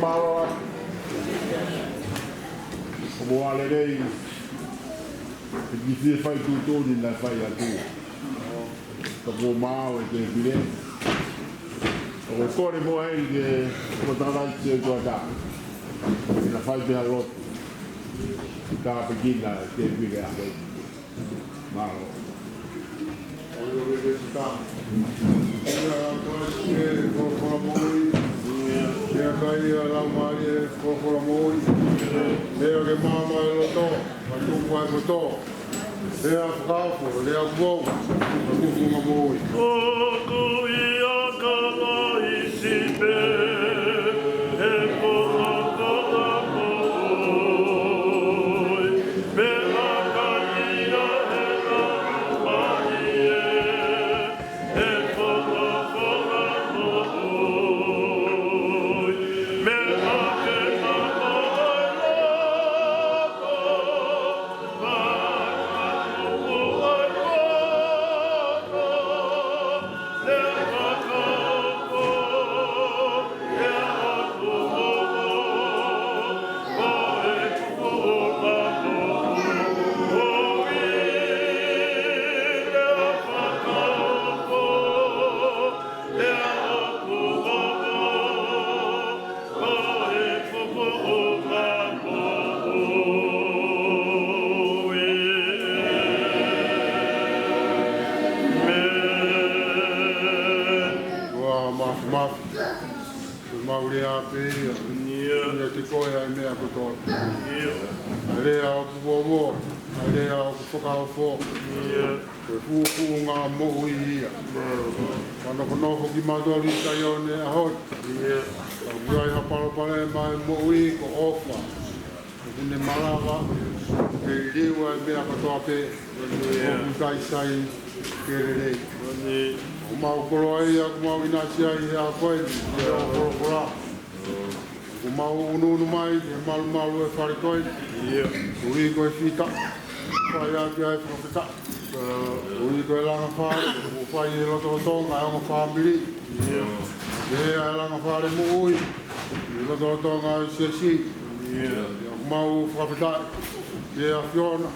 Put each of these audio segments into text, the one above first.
malo como ale lei di fi fai tutto di la fai a tu como mau e te bile o cuore mo è che poteva essere guarda la fai per la ka pagina te bile a malo TONGA SIASI mau whakapita e a whiona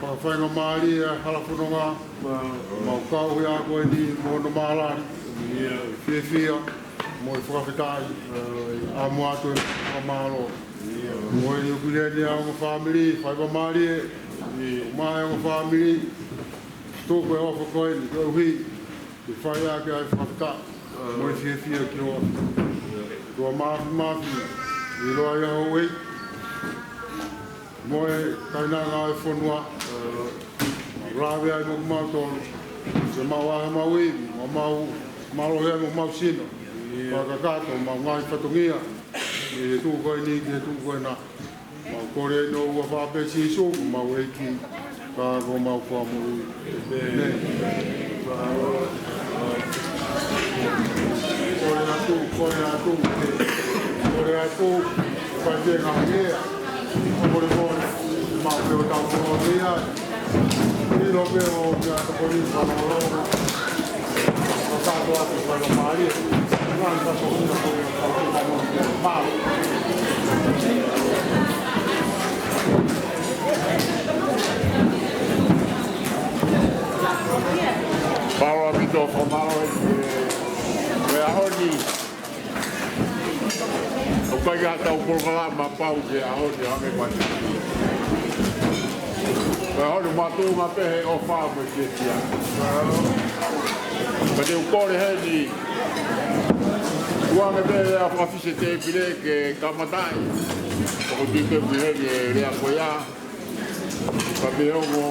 whakawhainga maari e halapunonga mau kau hea koe ni mono maalari whiwhia mo i whakapitai a moatu e whakamalo mo i ukileni a unga whamiri whaiva maari e mai unga whamiri tōko e ofa koe ni koe hui i whai ake ai whakapita mo i whiwhia ki o Tua mafi i loa ia hoi mo e kainanga e whanua rawe ai mo kumautonu se mau ahe mau iwi mau hea mo mau sino whakakato mau ngai whatongia e tūkoe ni ki e tūkoe na mau kore no ua whapesi i soku mau eiki ka ko mau kua mo iwi Kore atu, kaje ngahea, kore kore, mau peo tau kore ia, ni lo peo kia kore whanoro, kato atu whaga maari, ngan kato hina kore kore kore maari. Paro abito whamaro e ahoni. O kai ga tau porgala ma pau ke ahoni ame mai. Ka honi matu ma pehe o fa mo ke tia. Ka te ukore he ni. Ua me pehe a whafise te pile ke kamatai. Ko ti ke pile ke rea koia. Ka me ongo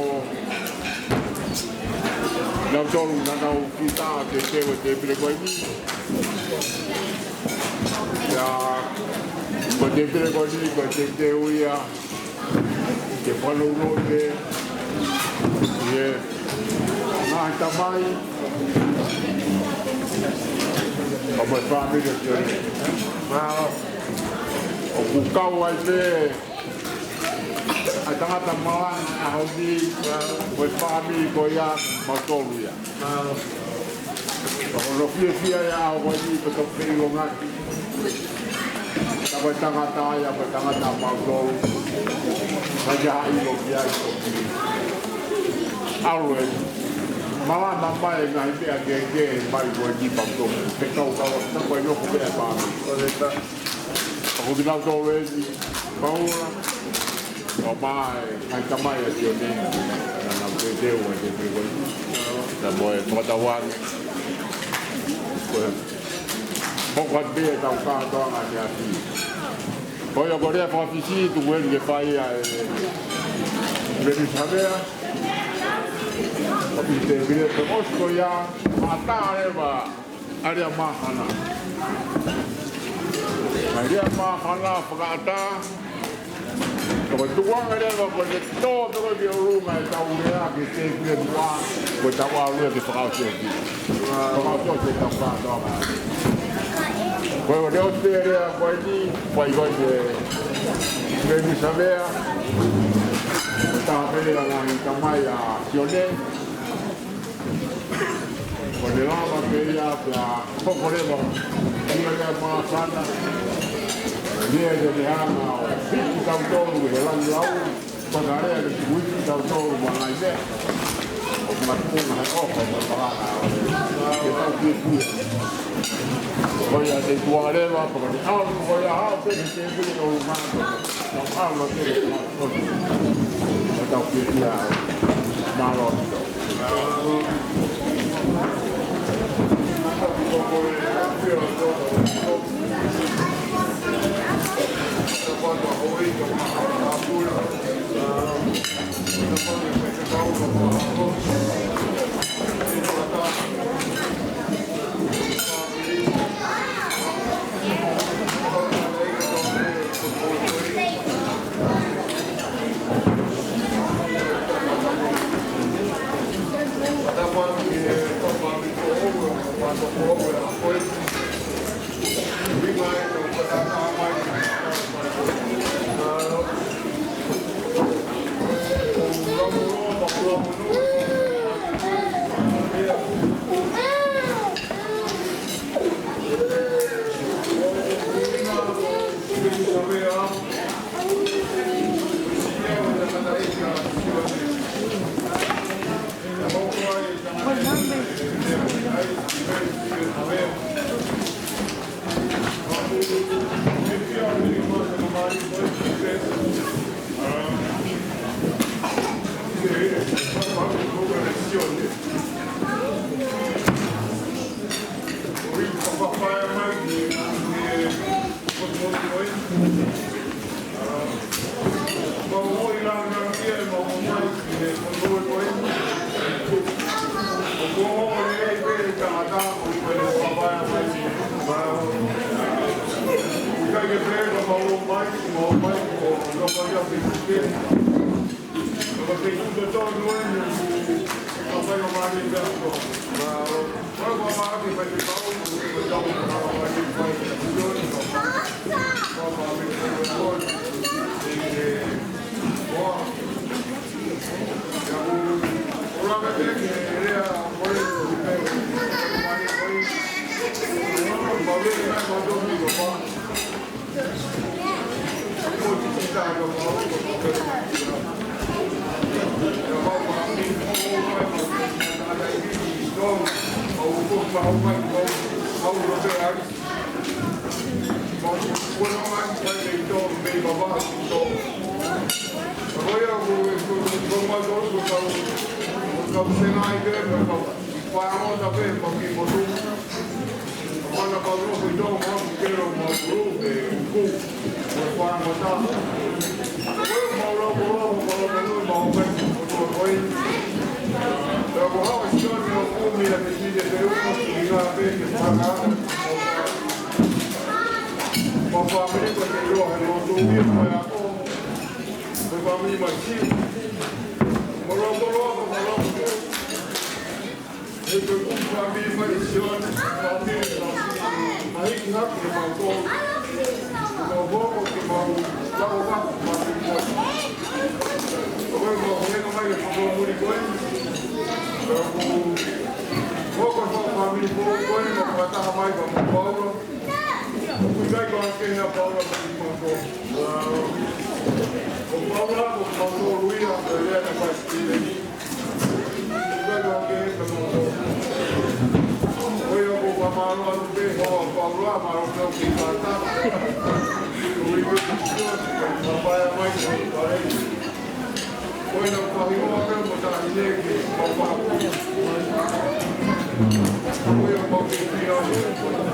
Nau tolu nanau kita te tewe te pile koe ni. Ya, ko te pile koe ni, ko te te uia, te whanu urote, e ngahi tamai, ka mai whamira te ori. O kukau ai te, ai tangata malang a hauni, koe whami ko ia, mautolu ia. O no fia ia o wai ni, ka tau peri o ngaki. Tapos tanga-tanga ya, tanga-tanga mau kaya ilo dia itu. Alwe, malah nampai ngai dia gege, mai buat di bangku. Kau tak boleh nak kau apa? Aku bilang kau ini, kau lah. Kau mai, ngai kamai ya Sione. Nak berdeu aja berdeu. Tak boleh pengetahuan. Pokok dia tahu kau ada di. Kau yang boleh posisi tu boleh lepas ya. Havea Havea. Tapi dia terus koya mata leba ada mahana. Ada mahana pekata. Kalau tuang ada apa betul terus dia rumah tahu dia kita dia tuang. Kau tahu dia di Auckland. Auckland kita tahu. Kau dia dia kau ini kau dia Havea Havea. Tapi dengan kamai Sione, boleh lama kerja apa boleh bang, dia malah sana, dia jadi hama, kita tahu helang jauh, pagare ada kita tahu mana ini, macam mana kita tahu. Kau yang di dua level, kau yang apa yang kita rumah, apa kita tahu kita malam itu. kena paula ko. Ko paula ko luia ko le na pastile. Ko ke ko. Oi ko pamalo te ho paula maro ko ki pata. Oi ko ko paia mai ko pare. Oi no ko hi mo ko mo ta ile ki papa. Oi ko ki pio. Oi ko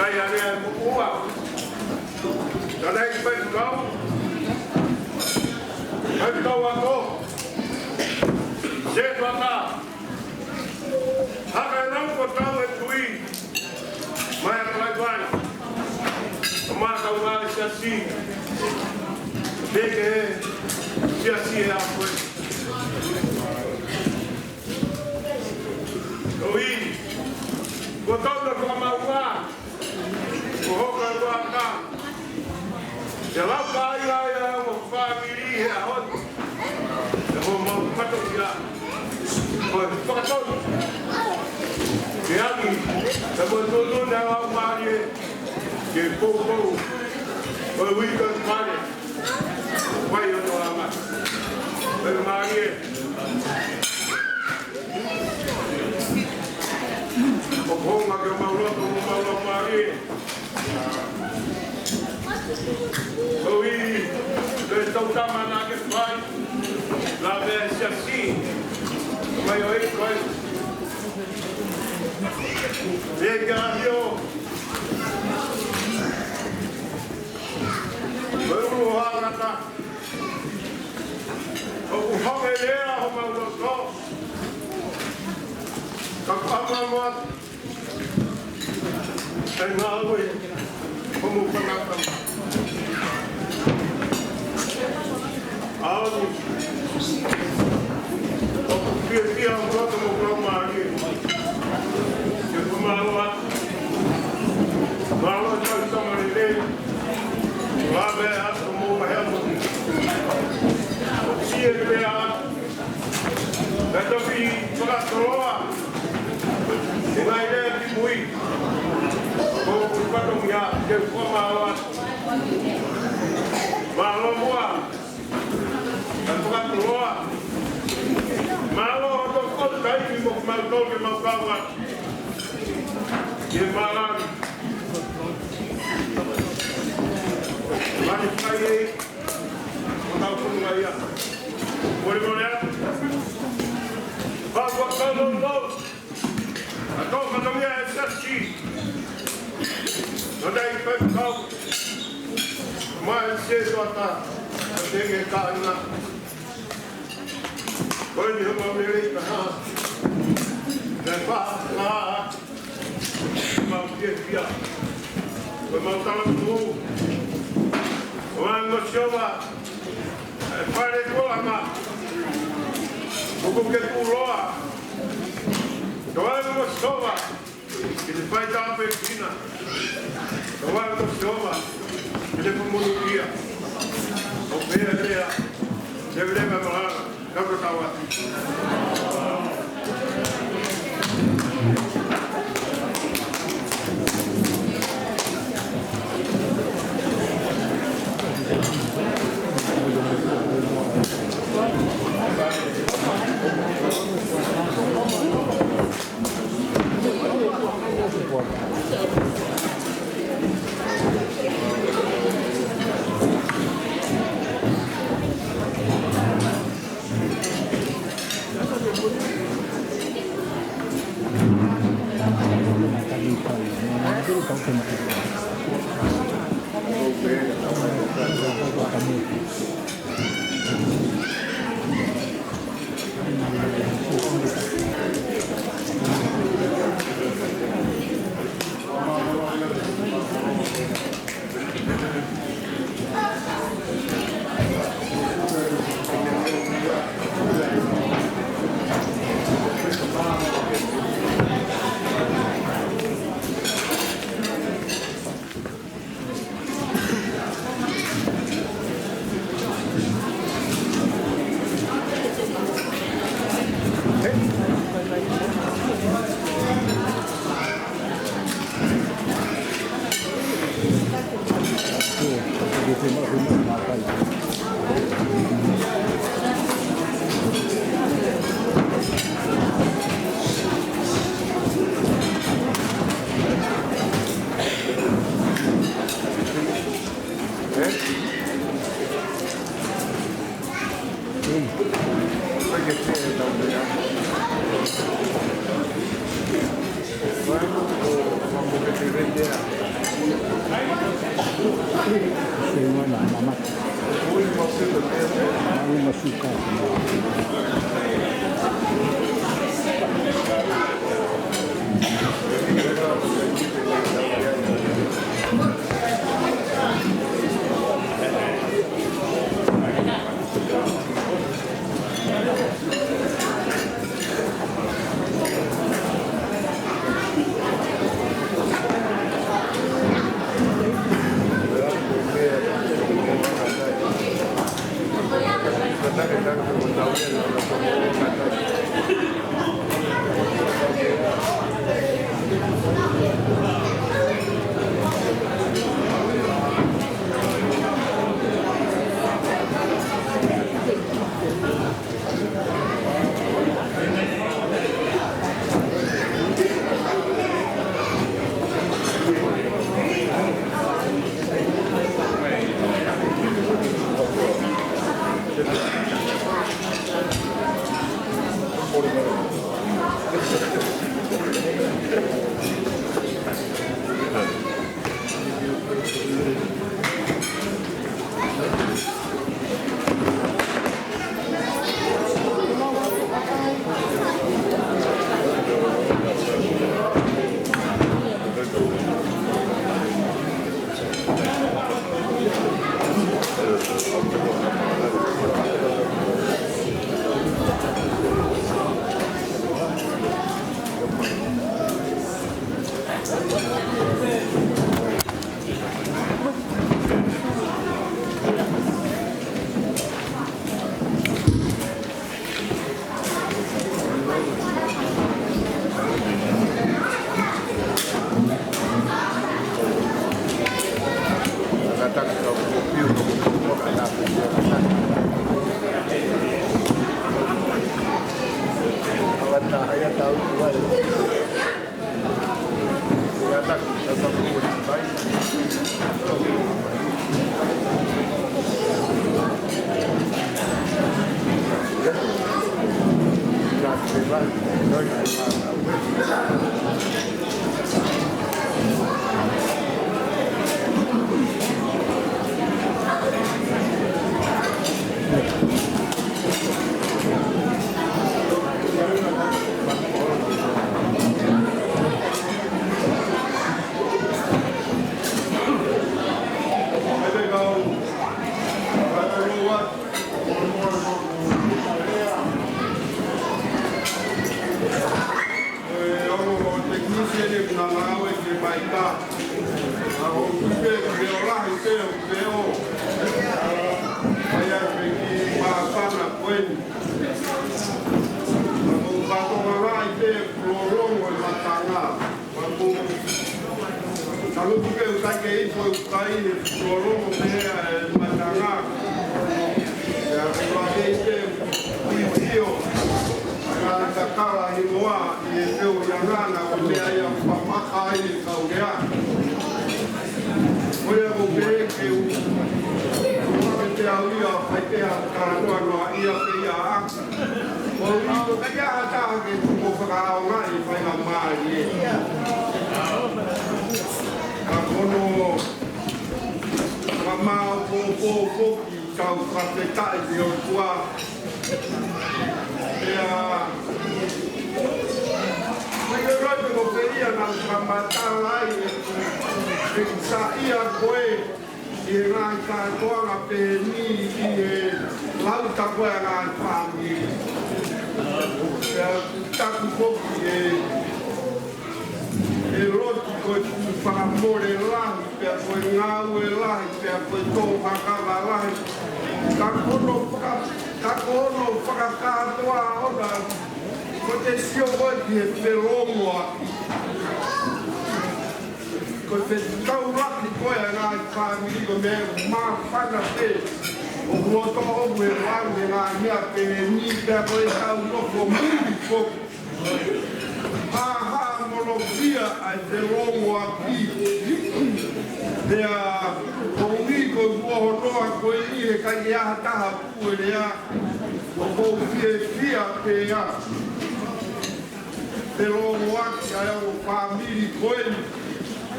Kai area mua. Kada ipai kau. Kai kau ako. Se bata. Haka nang ko tau e tui. Mai lai vai. Ma kau vai SIASI. Bege SIASI e apo. Oi. Ko tau na ko maua. Ko hoka waka. Ya la kai ya mo family a hot. Ko mo pato ya. Ko pato. Ya ni, sa mo todo na wa mari. Ke popo. Ko wi ka mari. Vai yo no ama. Pero mari. O ponga que mau mari. Oi, eu estou chamando aqui pai. Lá vem SIASI. Mas oi, coisa. Chega eu. Vamos lá, rata. O Havea arruma o local. Capama tem água aí. Como pagar para algo que é um outro problema aqui que o malo já está marinheiro lá vem a como uma relva se ele vê a deve vir para a troa e na ideia de muito como para caminhar que foi malo boa. Bukan keluar. Malu untuk kau tadi mau malu ke mau kawan. Malam. Lagi pagi. Tahu pun saya. Boleh boleh. Bawa kalau atau katanya SIASI. Nanti ikut kau. Masih suatu. Dengan karena banyak memilih tahan dan bahkan mau dia mau tahu tu orang mencoba pada ulama hukum kepulau orang mencoba kita baca apa Cina orang mencoba kita pemulia Havea deve levar para tawa. Bueno, vamos a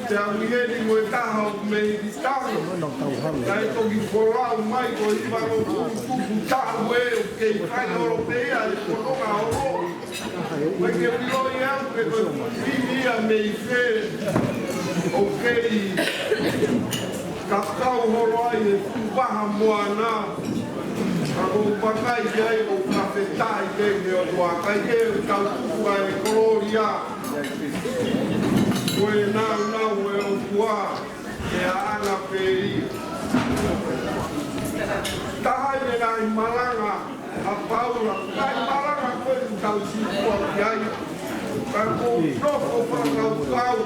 te amiheni mo e taha o me i tango. Kai toki whorau mai ko i waro tuku taha moe o kei kai Europea e koronga oro. Mai ke piloi au ke koe whiwhia me i whe o kei kakau horo ai e tupaha moa nā. Ako pakai ai o kawhetai kei o tua kai ke o tau tuku ai e koloria. Koe nau e o tua e a ana peri. Tahai me nai malanga a Paula. Nai malanga koe tu tau sipua ki ai. Kako nofo whakau kau.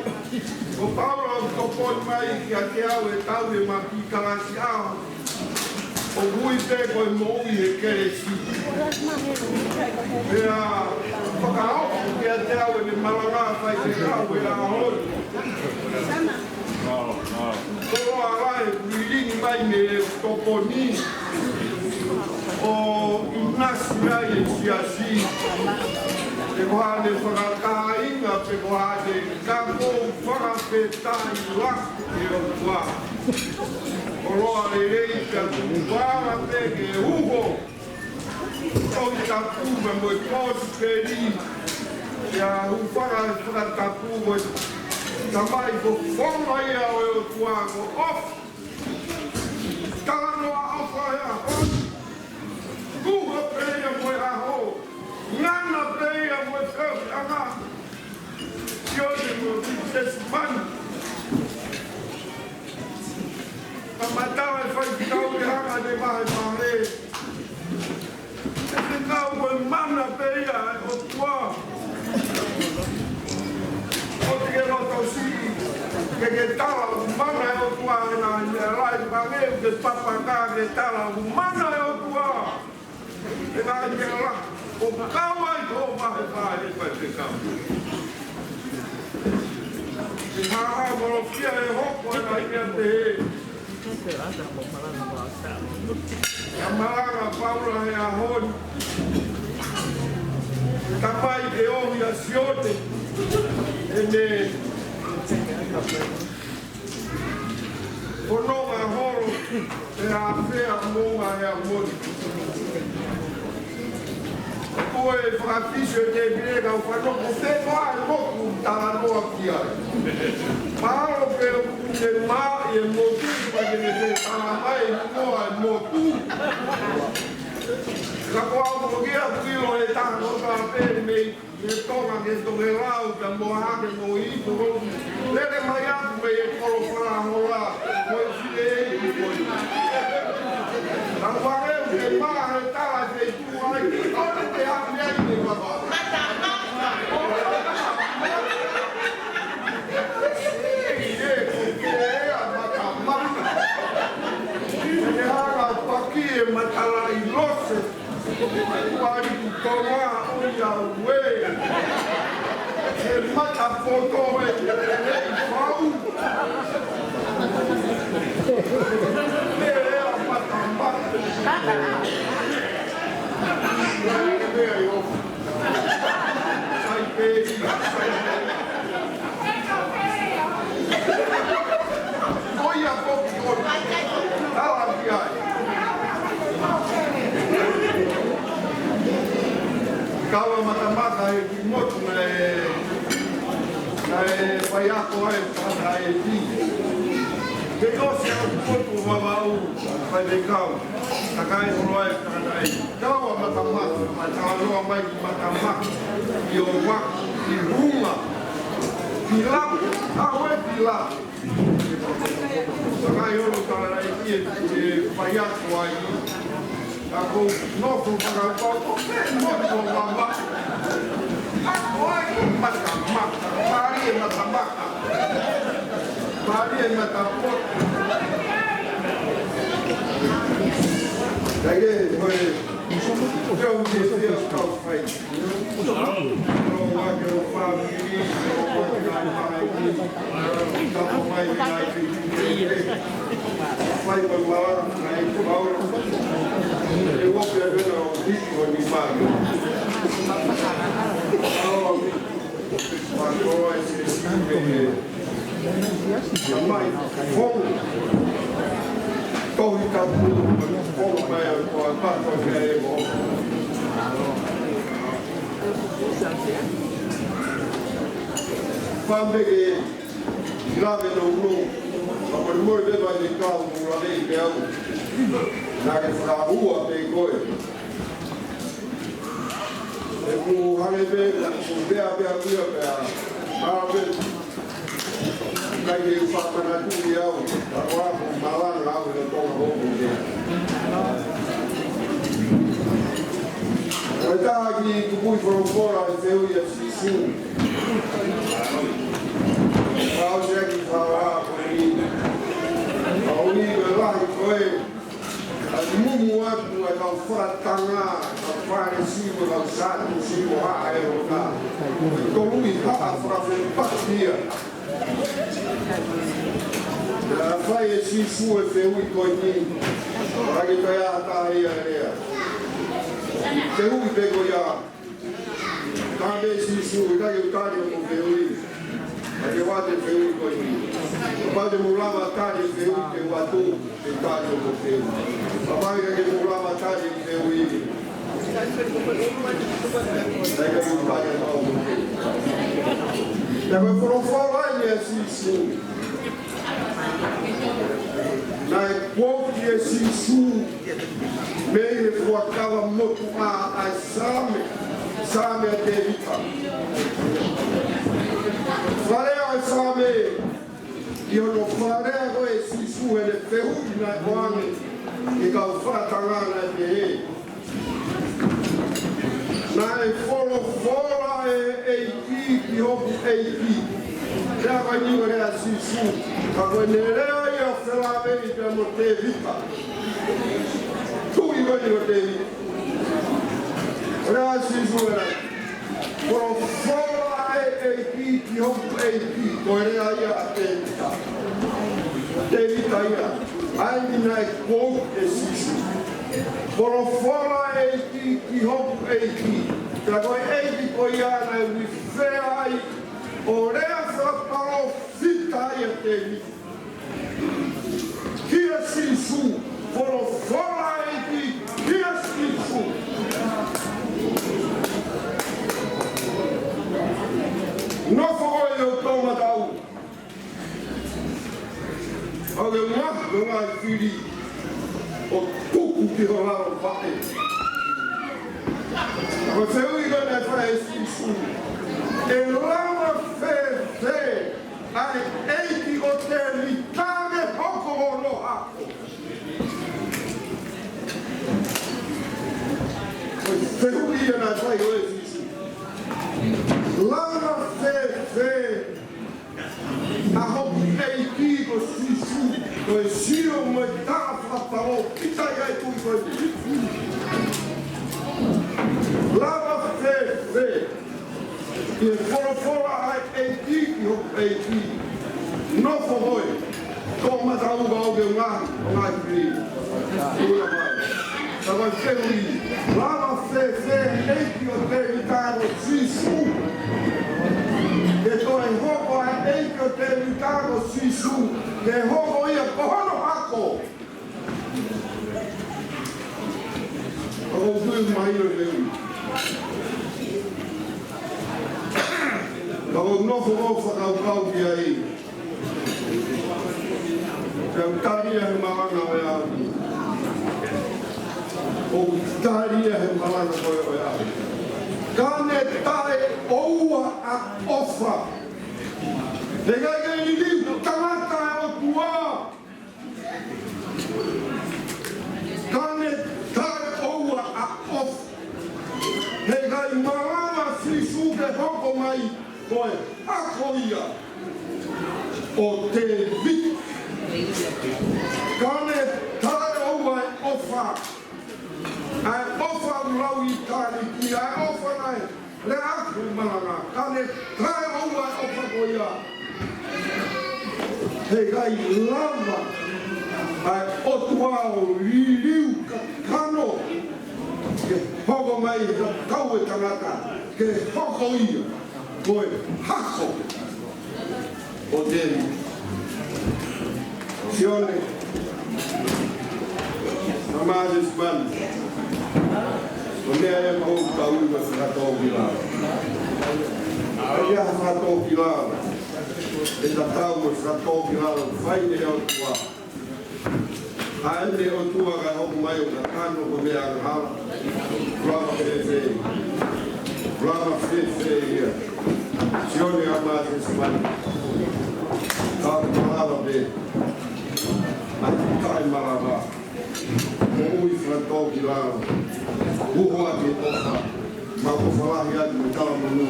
Ko Paula o topoi mai ki a te au e tau e maki karasi au. O hui te koe moui e kere si. Pea whakaoku ki a te au e me malanga whai te kau e a hoi. Toro a rai, wirini mai me toponi. O inasi ai e SIASI. Te koha ne whakakainga, te koha ne kako whakapetai laku e o tua. Oroa le rei ka tuwara te ke ugo. Tau ka pume mo e kōsi peri. Ia hufara e whakatapu mo e tamai ko whonga ia o e o tua ko off. Taranoa ofa ea off. Kuha peia mo e aho. Ngana peia mo e kauti anga. Sione mo e Sesimani. Matau e whai kau te hanga de mahe mahe. Te kau koe mana peia e o tua. O te ke roto si. Ke tala mana e o tua e na rai pange ke papaka ke tala mana e o tua. E na ke la. O kau ai ko mahe mahe e whai te kau. E haa moro kia e hoko e na kia te he. Kamaranga Paula e ahoni. Tapai te Havea Sione e me Kononga horo e Havea monga e amoni. Koe whakafisio e te virega o whanoko whenua e moku taranoa ki ai. Mahalo pe o kune maa e motu pake ne te taramai e noa e motu. Ka koa o kia kuilo e tāno ka pēri me tonga ke toke rau ka moa hake mo hito rogu. Lere mai aku me e koro wharahola mo e while e i koi. Ka whareu ke maa he tala te tu ai ki kone te hapi ai me wapa. Matala i lose, wari tu tonga oia ue, e mata foto e rei whau, e rea mata mata, e mea i ofu, sai peri, oia poki oia, tala ki ai. Kawa matamata e ki motu na e whai ako ai pata e ti. Te kosi au motu wawau whai me kau. Takai horo ai kata e. Kawa matamata, mataloa mai ki matamata. I o waku, i hunga. Ki lapu, au e ki lapu. Takai horo kata e ki e whai ako ai. Ako nofo whakakoto, e motu wawa. Ako ai ko matamata, pari e matamata. Pari e matamata. Kaya koe, kau te whia kau whai. Kau wake o whawiri, kau wake nai whaiki, kau mai nai whiki. Whai wa mawara, nai kuraura. E woke a vena o hiki o ni magi. Awa mi, wakoa e se siwe mai fong tohi kapu fong mai ko pa ko ke mo pambe ke grave no no por moi de vai de carro por ali que eu na que fra rua pe coi e ku hale be la ku be a Kaya yung papanatu yaw, ako malang ako ng tonga ko. Kaya lagi kupuy from fora ang Havea Sione. Ako siya kifara ako ni. Ako ni belahi ko eh. At mumuat mo ay ang fatanga, ang parisibo ng saan, sibo haayaw ka. Ito luwi haafrafin paktiya. Havea Sione Havea Koini, lagi kaya tayo niya. Havea bego ya, Havea Sione lagi tayo mo Havea, lagi wate Havea Koini. Kapag mulama tayo Havea ke watu tayo mo Havea. Kapag lagi mulama tayo Havea, lagi tayo mo Havea. Lagi profala niya Sione. Na quote Sione, meio fuacava muito a Same a Devita. Falei a Same, eu não falei a Sione, ele ferrou na guane, e calfata lá na BE. Na fora e roubo já vai ninguém Sione, agora ele ia falar bem de uma Devita. Tu e vai ninguém Devita. Olha Sione, por fora e roubo ele ia a Devita. Devita ia, ainda não é pouco Sione. Por fora e roubo agora ele coiana e feia. Orea para o fita e teve. Que Sione, por fora e que Sione. Não foi eu toma da u. Alguém não vai ferir o tuco que rolaram o pai. Você liga na Havea Sione. Elama feze ai eiki o te mitame hoko no hako. Fehuia na Havea Sione. Lama feze a hoko eiki o Sione. O sio me tafa pao kita ia tui koe. Lama feze e fora eiki no foi como da uva o meu mar mais frio tava feliz lá feze eiki o território Sione que tô em roubo eiki o território Sione que roubo ia correndo raco o dois mais o novo whakau ki ai. Pea utaria he maranga o eari. O utaria he maranga o eari. Kane tae oua a ofa. He gai ni liu tamata e o tua. Kane tae oua a ofa. He gai maranga Sione ke hoko mai. Koe, ako ia o te vit. Kane tae oua e ofa. Ai ofa lau I tani ki, ai ofa nai. Le aku maranga, kane tae oua e ofa ko ia. He gai lava. Ai otua o liliu kakano. Ke hoko mai ka kau e tangata. Ke hoko ia. Koe hako. Hotel Sione Havea Sione Havea Ahio Havea e tatau e whakatō ki rāra whaine au tua. Haene au tua kai hoku mai o ka kano ko mea ka hara. Rama whewhe. Rama whewhe ia. Sione Havea Sesimani. Tāku marara me. Ati kai marara. Mo ui whakatō ki rāra. Uhoa ki oka. Ma ko whalahi ati me tala manu.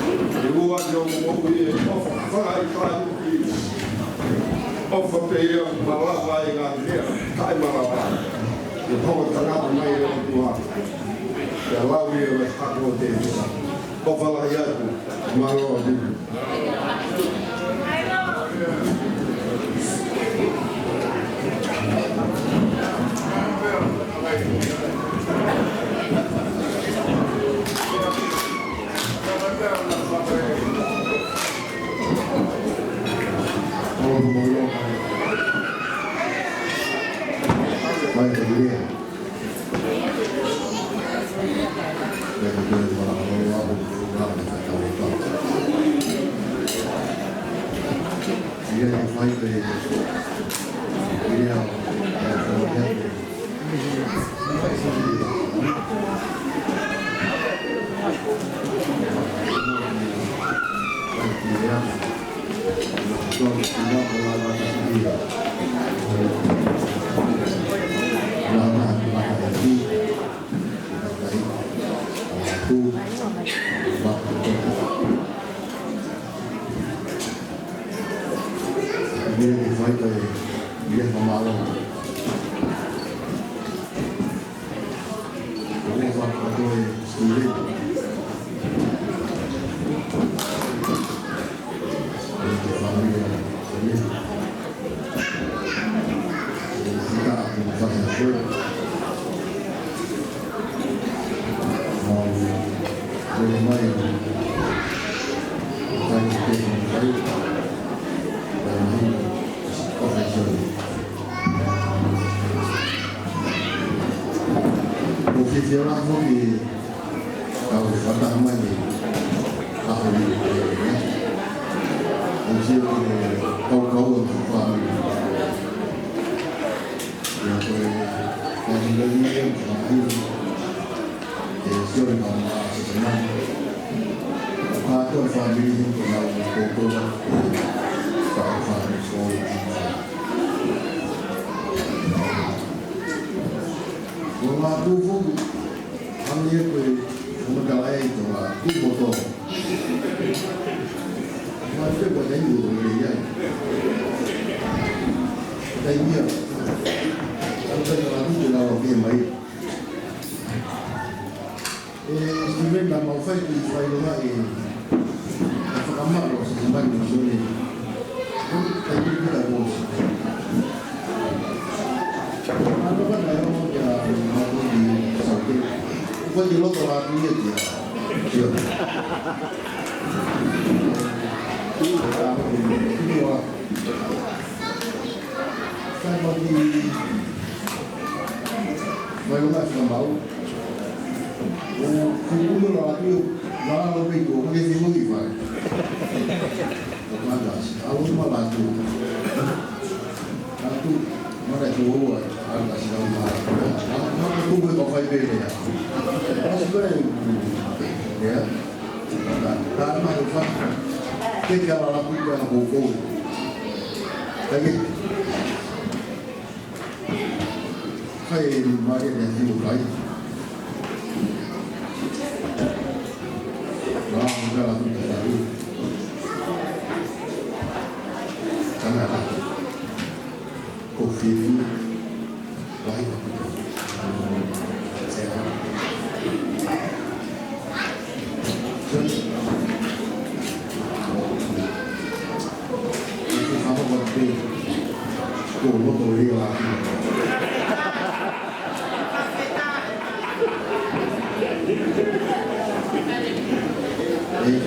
E rua ki o mo ui e ofa whakai kai uki. Ofa pēia malawa e ngā mea. Kai malawa. E tonga tangata mai e o tua. E lau e o e hako o te hisa. Ofa lahi atu. Malawa diku.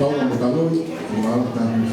Paulo Mocaloi, o Auckland,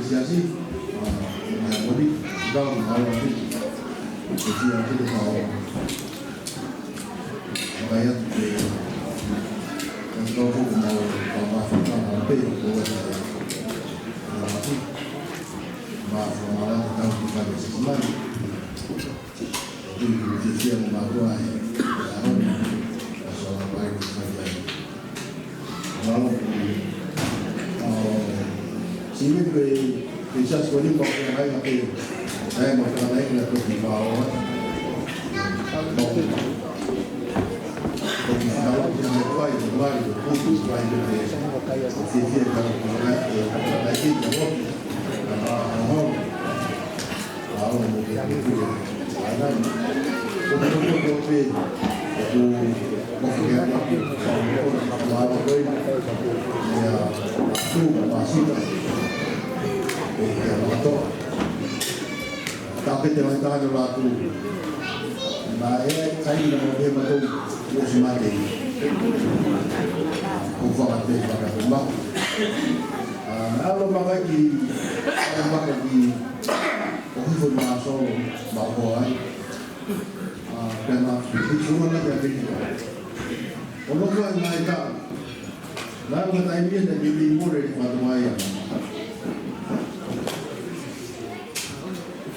SIASI, METOTISI, dalam hal ini, SIASI mau bayar di kantor mau pemasaran nanti buat nanti malah tentang kita Sesimani di sisi yang melakukan masalah baik saja. Lalu sini bisa sekali mau yang lain tapi saya mau yang lain nggak perlu dibawa. Kalau kita mulai kembali ke fokus lain dari sisi kalau lagi jawab kalau mungkin itu karena untuk itu mungkin kalau ya itu masih tapi dengan tahan laku, naik saya dengan dia betul musim mati, kufakat pada rumah. Kalau bagi untuk masuk bawa, dan itu semua nak jadi. Orang buat naikkan, lalu kata ini dan jadi murid pada ayam.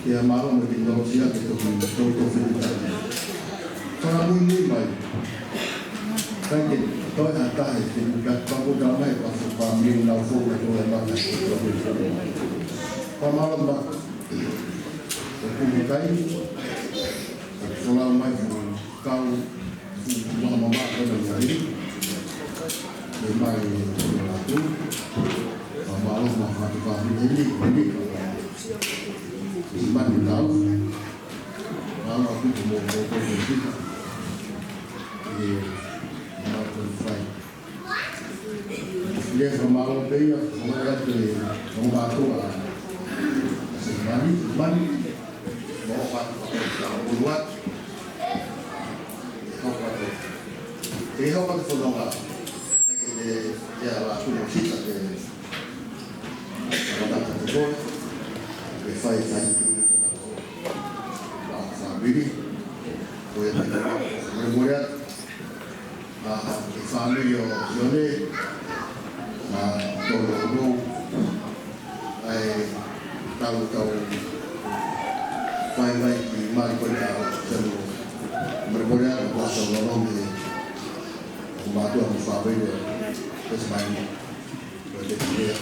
Ya malam bertinggal siap itu untuk filter. Kalau ini baik, kan kita ada itu kat bangun ramai pasal family langsung itu yang banyak. Malam bah, aku mulai selama kau mama pada hari memang aku malam makan family ini. Iman di dalam, kalau aku cuma mau berhenti, di malam fight. Dia semalam dia mengajar di membantu Sesimani, bawa Uluaki, dia apa tu TONGA, dia laku musik ada, ada TONGA. Fai family boleh bermuat family Sione tolong tahu fai di mari pada bermuat pasal tolong di membantu family Sesimani boleh dia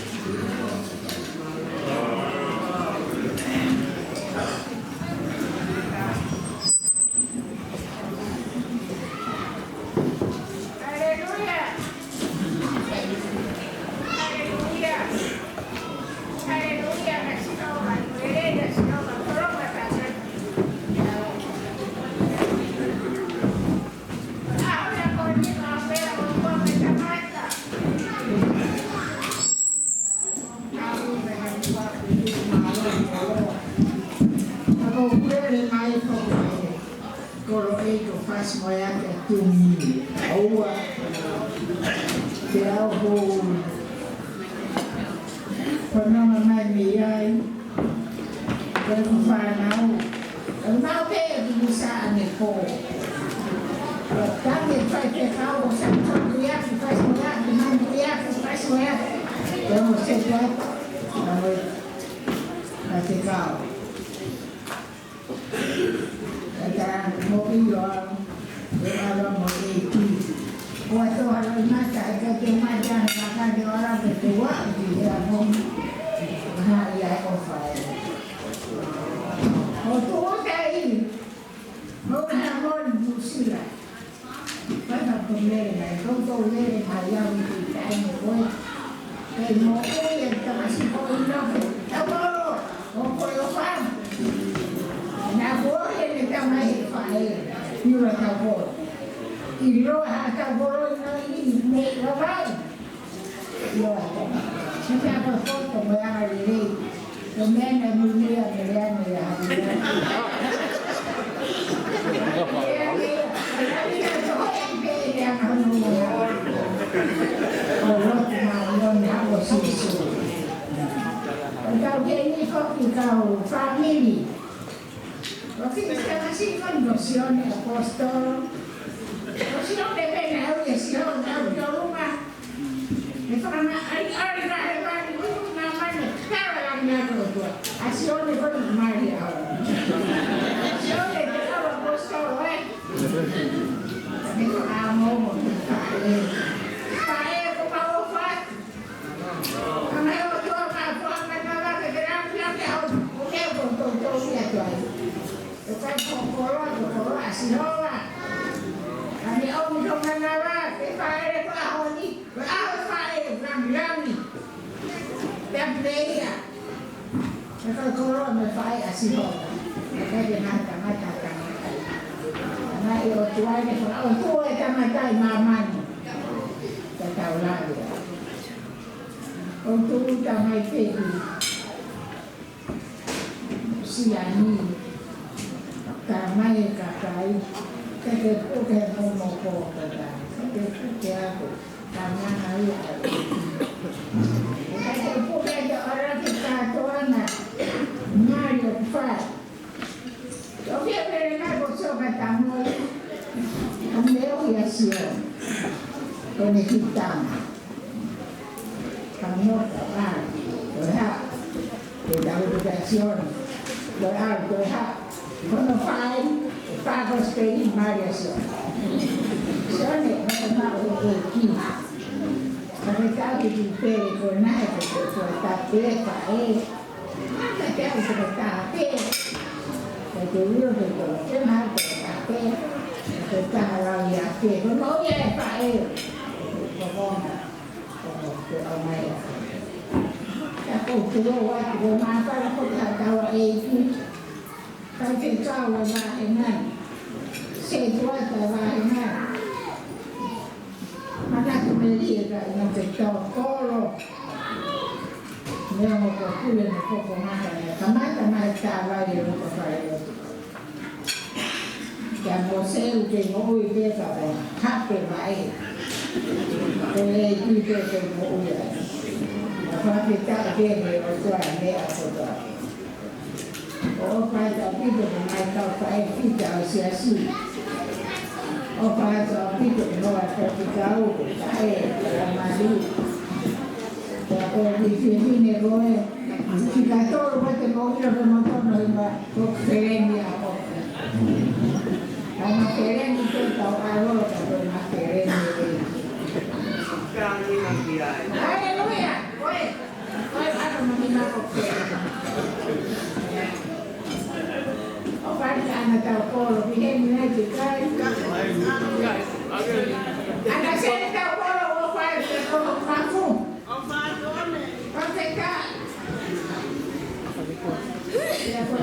Aku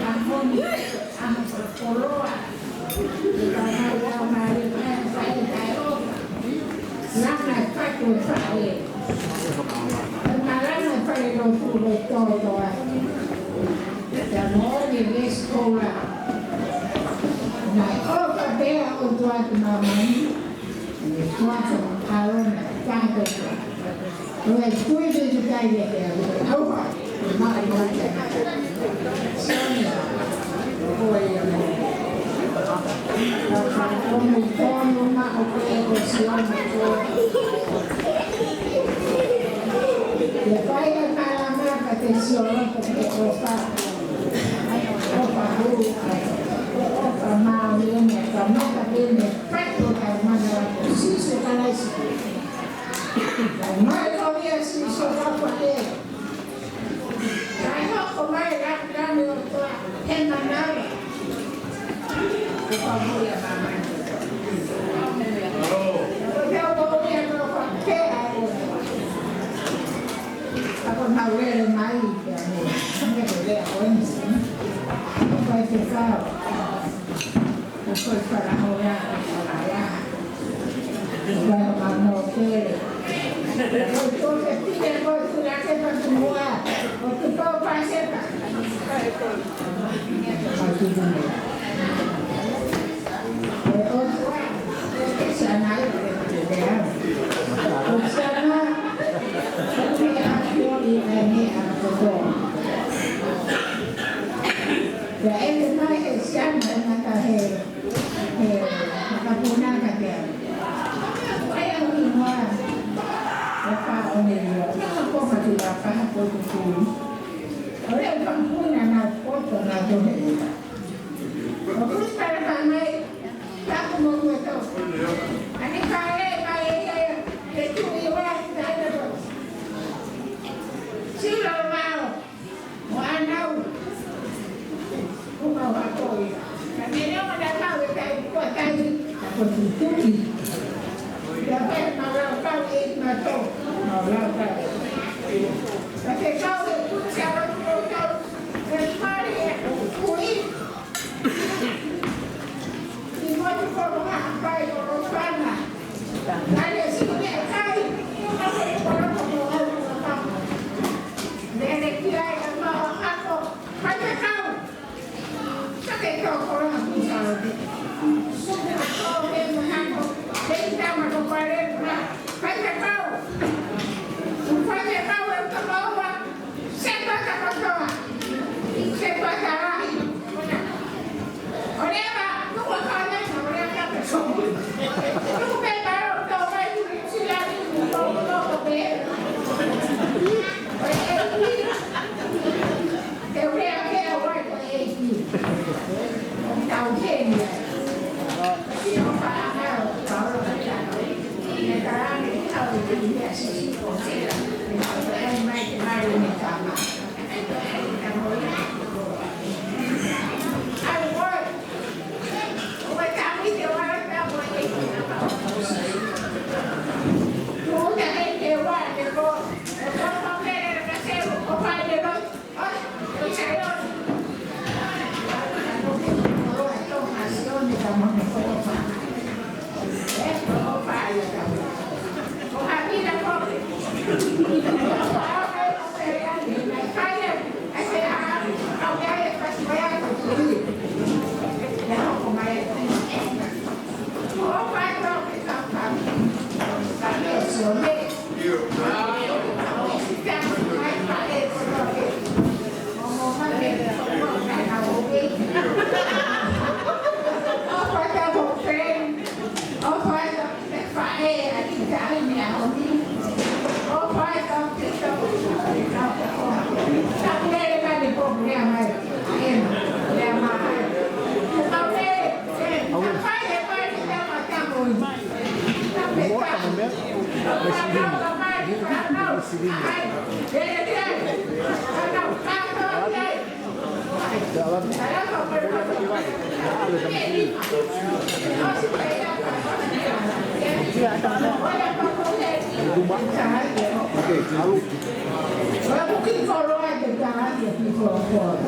di fuori.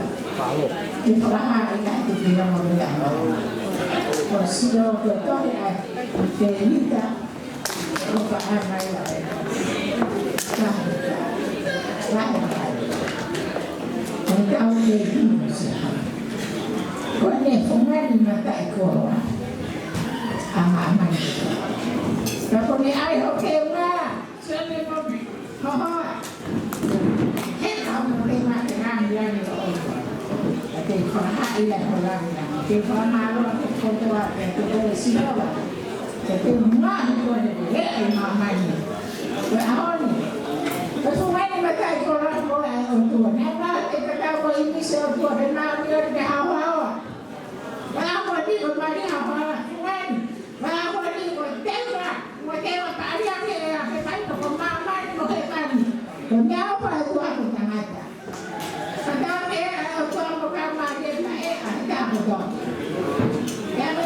Di fare che dobbiamo vedere. Consiglio che torna che vita lo fa mai Quando fumare matai corona aman. Tapi ni Ahio Havea Sione Havea. Kamu lima dengan dia ni orang. Tapi kalau ia orang yang kita malu foto itu dari siapa? Tapi mana itu dia mama ni. Berapa ni? Kesuai ni macam orang untuk apa? Kita tahu ini sebuah benar dia di awal. Berapa ni kembali awal? Kan? Berapa ni tembak? Tembak tadi yang kita itu mama ni bukan. Kenapa itu aku tak ada? Kadang aku bukan mari ada aku. Yang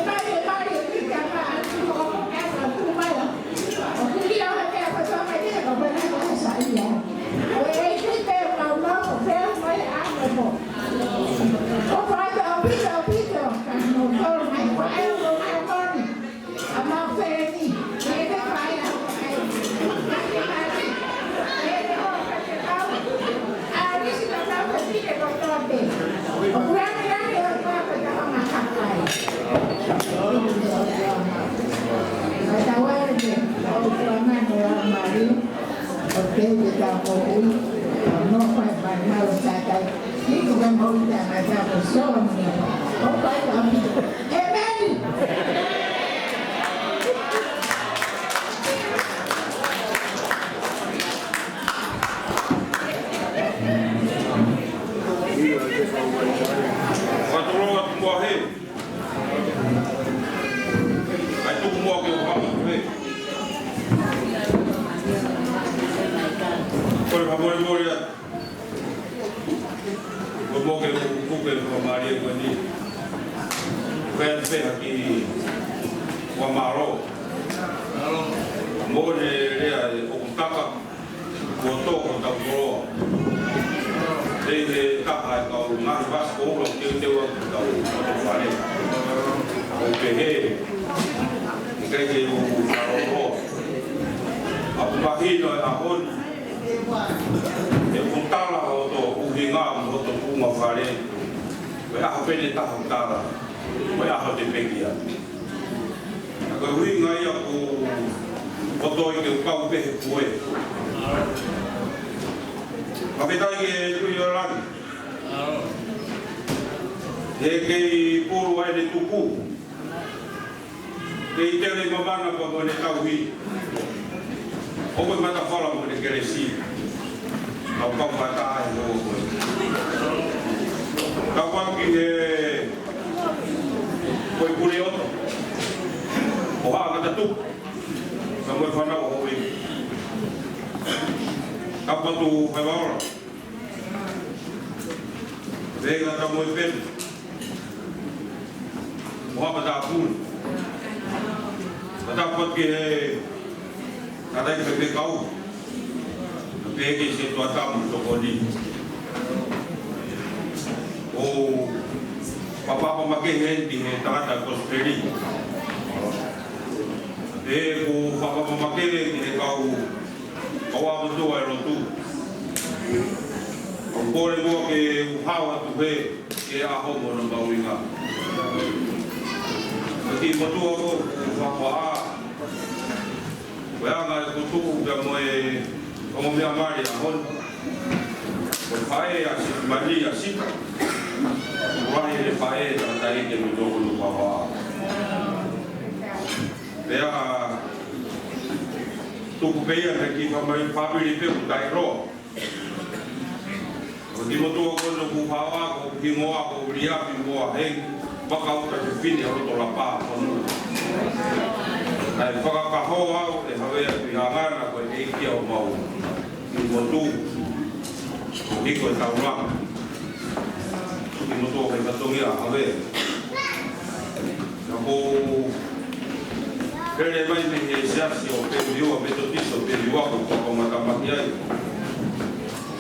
mari kita aku aku malah. Aku dia ada apa sama dia kau pernah saya. Kita mau mai aku. Oh pada pito kan motor mai kau ni. Ama ferry. Kita bayar.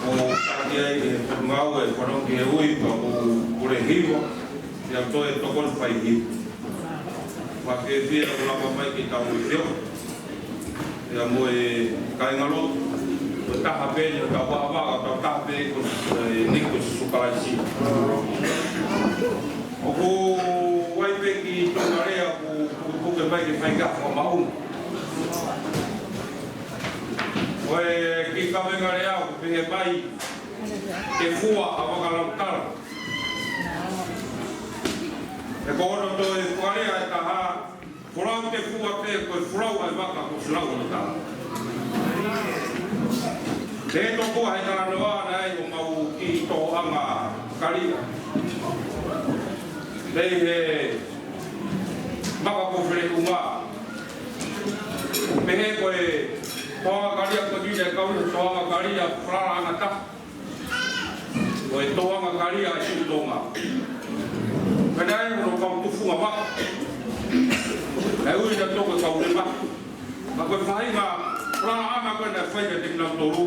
o kia e ngau e whanau ki e ui pa o re hiwa ia toi e tokon whai hiwa wa ke whia o lapa mai ki tau i whio ia mo e kaingalo o taha pēni o tau wāwā o tau taha pēni ko niko sukalaisi o ko waipe ki tonga rea ko puke mai ki whaikaha o maunga oe ki kawenga rea o pehe mai te fua a wakalautara. E kohono to e wharea e taha furau te fua pe koe furau ai waka ko silau o tala. Te toko hei tala noa nei o mau ki to anga karia. Nei he maka ko whire unga. Pehe koe toa karia ko dine kauna toa karia frara anga ta. Koe toa anga karia e siu tonga. Pena e uno kau tufunga maka. E ui na toko kaure maka. Ma koe whainga frara anga koe na whaika te minau toru.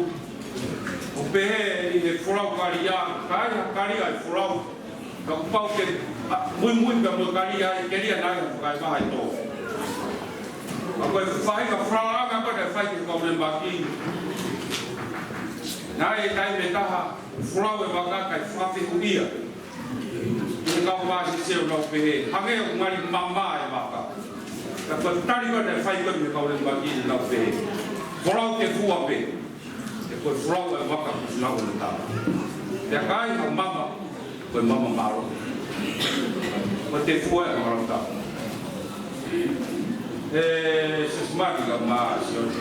O pehe i he furau karia, karia e furau. Ka kupau ke mui pe mo karia e keria nai whakai maha e tō. Ako e whainga whaanga koe e whaike kaure maki. Nai e tai me taha furau e wakaka e whawhiku ia. I kau wāsi seo nau pehe. Hange o ngari mama e waka. Ka koe tari koe e whaike me kaure maki nau pehe. Furau te fua pe. E koe furau e waka kusinau e tala. Te kai ha mama. Koe mama maro. Koe te fua e wakaratala. Sesimani Ahio Sione.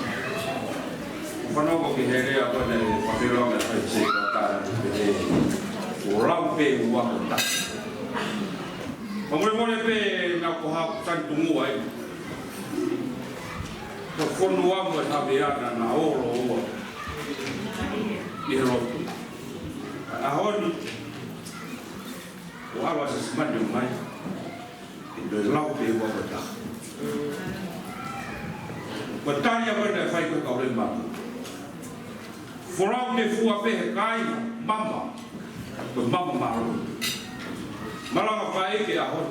Whanau ko ki he rea koe ne whawironga e whaitse ko tāra o rau pe ua ko ta. Mamore pe nā ko hau tantungu ai. Ko whonu amu e Havea na oro ua. I he rotu. Ahoni. O awa Sesimani o mai. I doi rau pe ua ko ta. Matania wena e whai koe kaure mama. Whorau te fua pehe kai mama. Koe mama maro. Maranga whae ke aho.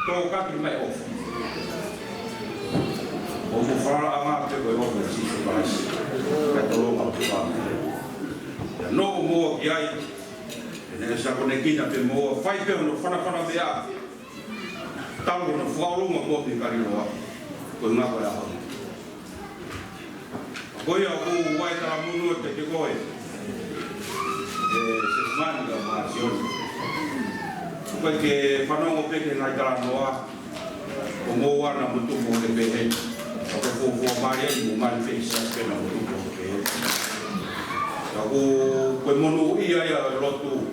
Tō kaki mai ofa. O mu whara anga te koe ofa e siso paraisi. Kai te ronga o te whana. No o mua ki ai. E ne sa kone kina pe mua. Whai peo no whana mea. Talo no whaurunga kopi kari roa. Koe ngā koe aho. Koe au kou wai tala munu te te koe. Sesimani Ahio Sione. Koe ke whanongo peke ngai tala noa. O mō wana mutumo ke pehe. O ke fōfua mari ai mo mari peke sias pena mutumo ke pehe. Koe monu ia ia rotu.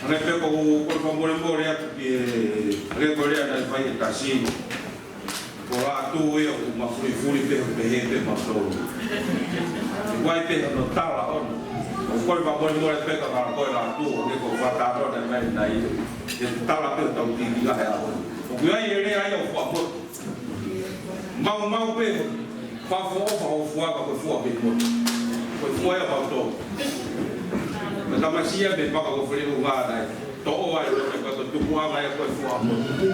Angai peko koe whamore atu ki rekorea na whai e tasini. Ko rātu e o mawhuri pehe pe mawhuru. I wai pehe no tala ono. O koe whamore peka kara koe rātu o ne ko whataro na mai nai. E tala pehe tau tiki ahe aho. O kui ai e rea ia o whapo. Mau pehe. Whafo ofa o fuaka koe fua pehe moto. Koe fua ea mauto. Me tamasia me paka ko whiriku ngā nai. To'o ai rote koe tuku anga e koe fua moto.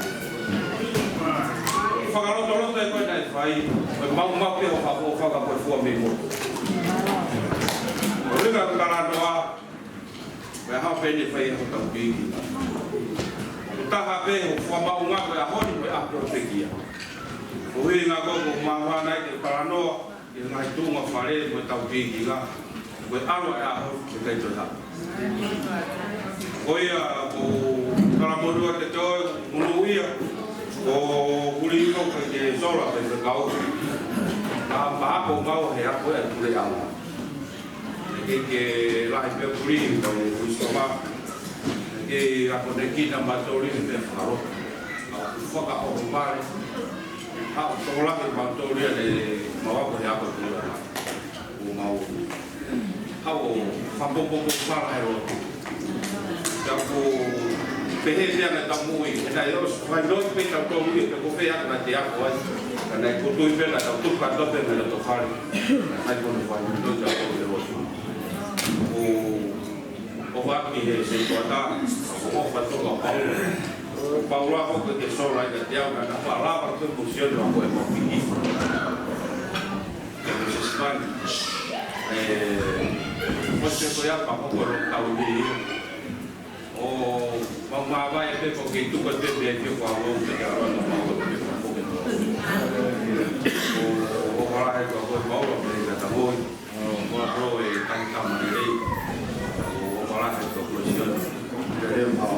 Whakaroto e koe nai whai. Koe mau pe o whaka koe fua me moto. O ringa karanoa. Koe hao pene whai e hotau piki. O taha pe o fua mau ngā koe ahoni koe ahio pekia. O hui ngā koko mawa nai ke karanoa. I ngai tunga whare koe tau piki ngā. Koe aro e aho ke kei toha. Koea ko karamorua te toi, munu ia. Ko kuri iko ke sola pe te kau. Ka mahako ngau he ako e kure awa. Ke lahi pe kuri ko uistoma. Ke ako te kina matori pe wharo. Whaka o mare. Hao tōlaki matori e mawako he ako kure awa. O mau. Hau whapopoko wharahe roto. Tako pehe pia na tamui. E nai os whai noi pe tau tōru e pe kowhea na te ako ai. Ka nai kutui pe na tau tuka tope me na to whare. Hai kono whai noi tau tōru e roto. o waki he se tuata o whatoka paula o ke sola i te au na palava tu fusione o koe mo piki Sesimani Você foi a papo por um tal de o mamá vai ver porque tu pode ver que o aluno tem a roda mal o falar que o Paulo me tá bom o Paulo é tão maneiro o falar que o professor queremos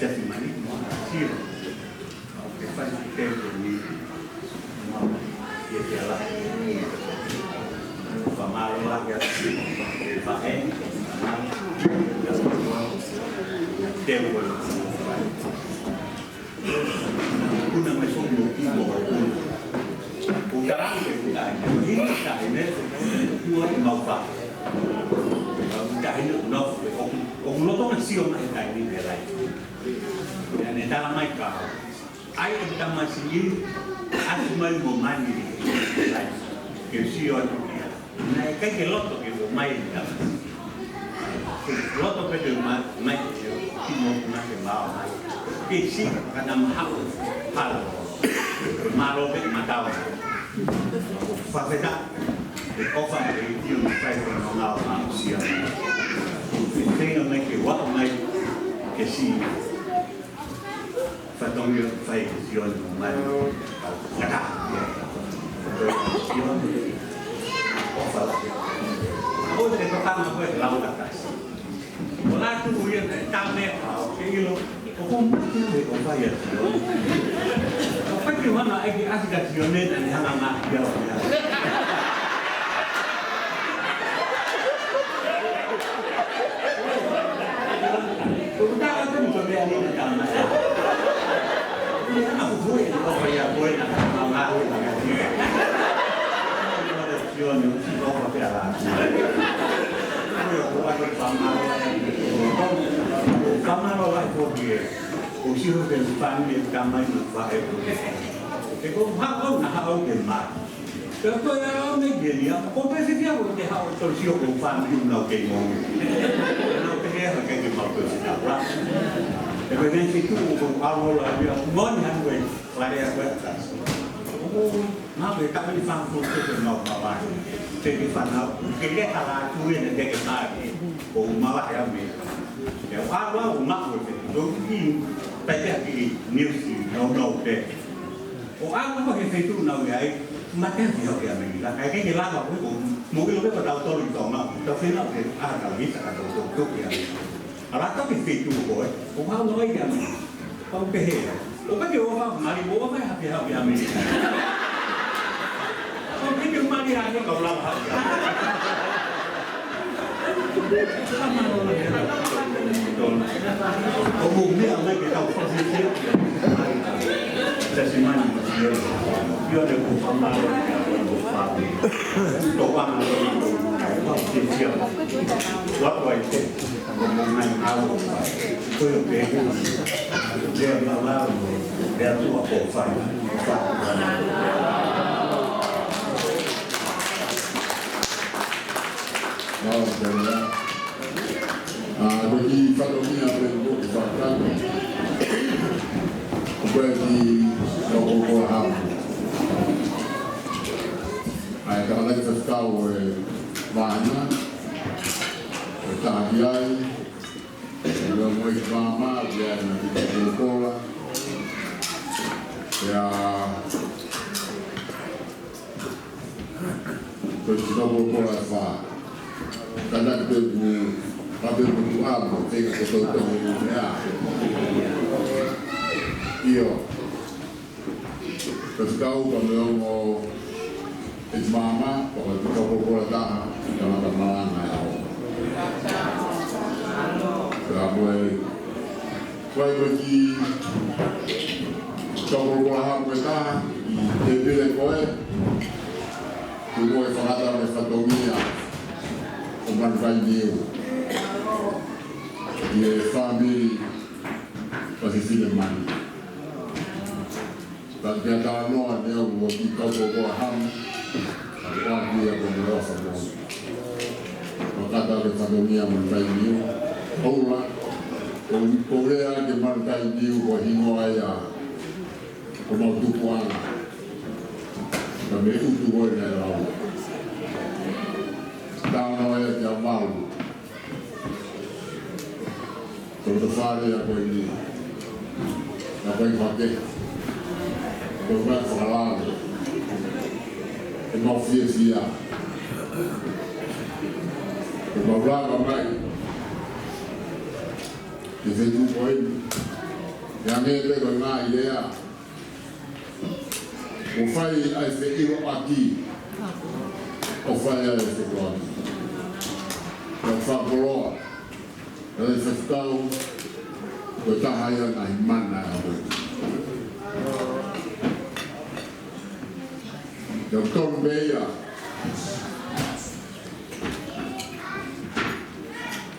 Sesimani Ahio Havea lah. Aku ada kamar lah dia. Usia berdepan di kamar itu baik. Itu hak orang hak orang. Kalau yang ni dia, kompetisi dia boleh hak terus yo kumpan di nak kemau. Nak kerja kerja macam tu lah. Tapi ni situ awal dia monyan we, lari apa? Nah, mereka ni faham tu nak apa? Jadi faham. Kerja kalau tu ni dia kena malah yang ni. Ya, awal mak tu, jadi tajak di news no deh. Awal apa itu nak gay? Macam dia dia mengira. Kayak jelas aku mungkin lebih pada autor itu nak. Tapi nak ada bisa ada untuk dia. Rata itu boy. Awal noi dia. Kau keheh. Opa dia orang mari bawa mai Havea Amerika. Kau pergi mari hanya kau lam Havea. Umumnya orang kita posisi Sesimani Ahio dia ada kumpulan doang itu posisi waktu itu ngomongin awal itu yang dia malam dia tu apa faham bagi Fatoni apa yang bukan bagi orang kalau kita tahu banyak tahiai kalau mau mama dia nanti berkola ya terus kita berkola apa kadang kita Tapi berdoa, tengok betul-betul ya. Iyo. Terus kau kalau mau mama, kalau kita berbuat dah, jangan bermalam ayah. Kalau boleh bagi kau berbuat kita, dibeli kau, tu boleh faham dengan Fatoni, orang banyak. Dia family posisi lemah. Dan dia tahu dia buat kita ham, orang dia berdoa sama. Maka ada Fatoni yang menjadi orang Korea yang menjadi wahinoaya, orang tuan, kami itu boleh orang. Tahu orang yang malu. Kalau fare apa ini pakai bukan halal mau sia-sia beberapa baik di situ poin yang itu dengan idea ufai aifikiwa aki ufai aifikiwa yang fakulor dari setahun bercahaya naik mana aku. Doktor Bea,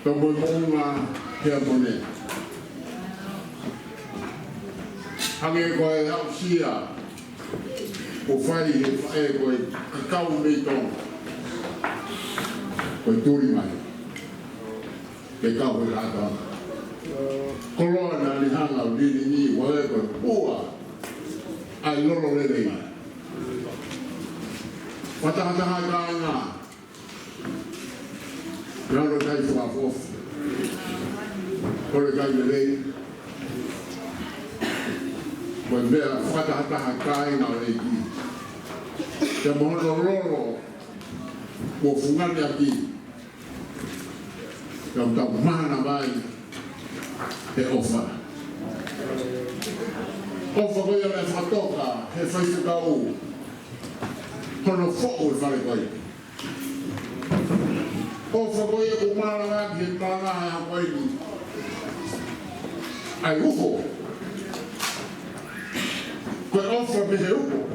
Tonga HEAMONI, hangi kau yang sia, ufai kau kau metong, kau turi mana. Kau berkata, kalau nanti hangal ini walaupun buah, ayo lelaki. Patah-patah harganya, kalau kau suapos, kalau kau lelaki, benda patah-patah harganya lagi. Jangan lolo, bofungan lagi. Yang tak mana baik, dia offer. Offer kau yang lepas toka, lepas itu kau, kalau fokus balik kau. Offer kau yang kumalangan, himpalangan yang kau ini. Ayuko. Kau offer beheuko.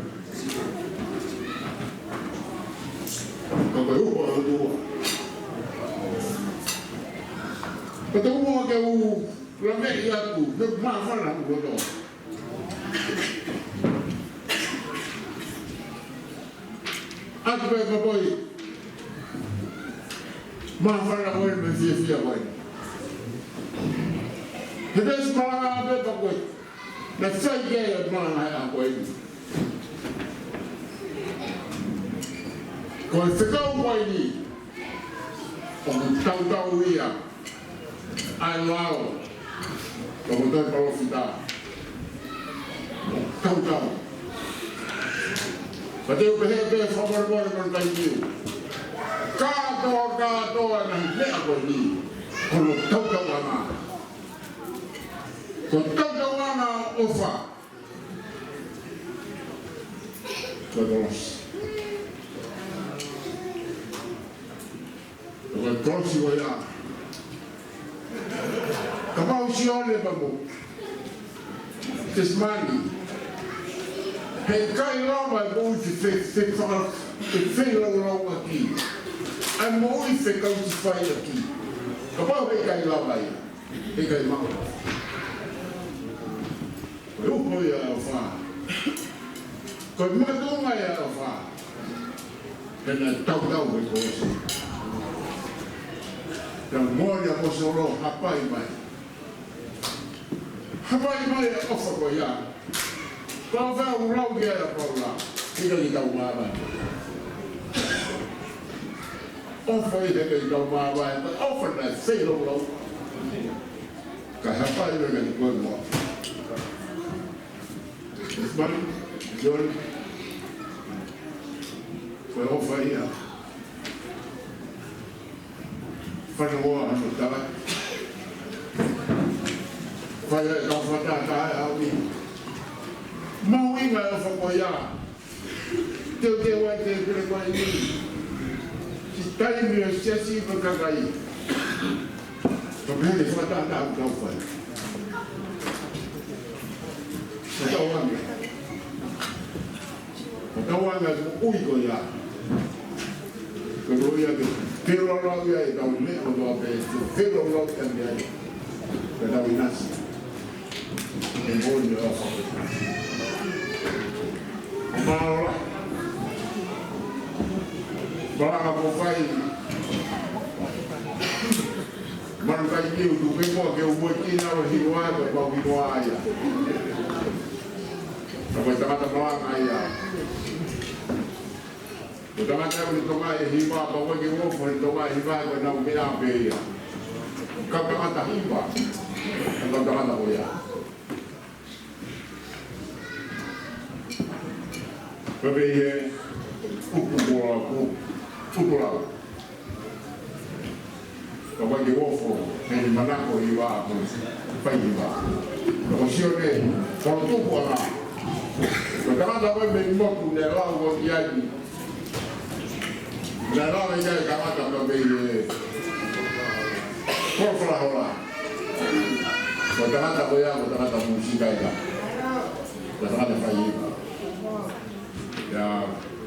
koe upo o tua. Ka te umo ke u la mei atu, me maa whana u koto. Atu pe kapoi, maa whana koe me fia koe. He pesi malanga pe kapoi, na whai kea malanga hea koe. Ko e whekau mai ni, o ku tau ia, ai lao, o ku toi palofita. Tau. Ka te upe hea pēr whamarumare kon kai niu. Kātoa na mea koe ni, kono tau ana. Ko tau ana ofa. Ko dolos. Ko tosi o ia. Ka pau sione pamu. Sesimani. Hei kai rama e mou te wheilau aki. Ai mou I whekau te whai aki. Ka pau hei kai rama ia. Hei kai mama. Koe upo ia o wha. Koe matunga ia o wha. Pena tau e koe. Ka moria ko solo hapai mai. Hapai mai e ofa ko ia. Ka vea urau kia e paula. Ika ki tau maa Ofa I te ki tau maa mai. Ofa na seilo lau. Ka hapai mai ka ni koe mua. Sesimani, Sione. Koe ofa ia. Whanamoa anu tawa. Whaia e kau whatata e au ni. Mau inga e whakoia. Teo te wai te kure mai ni. Si taimi o SIASI I whakakai. Ka mene whatata au kau whai. Whatawanga. Whatawanga ku ui ko ia. Ka roia te Pero rau ia I tau me o toa pe, pero rau ia mea I. Ka tau inasi. E mōni o whakota. O maora. Maranga po whai. Maranga I kiu tu pemoa ke umoi kina o hinoa ka pau hinoa ia. Ka koe tamata maranga ia. O tamata o ni tonga e hiwa pa wake wofo ni tonga e hiwa ko na mea pe ia. Ka tamata hiwa. Ka tamata o ia. Ka pe ie upura. Ka wake wofo ni manako hiwa ko pai hiwa. Ka sione ko tupu ana. Ka tamata ko me moku ne lao ko iai. Na rana ia e kamata ka pei e kofra hola. Ko tamata ko ia, ko tamata musika ia. Ko tamata whai iwa. Ia,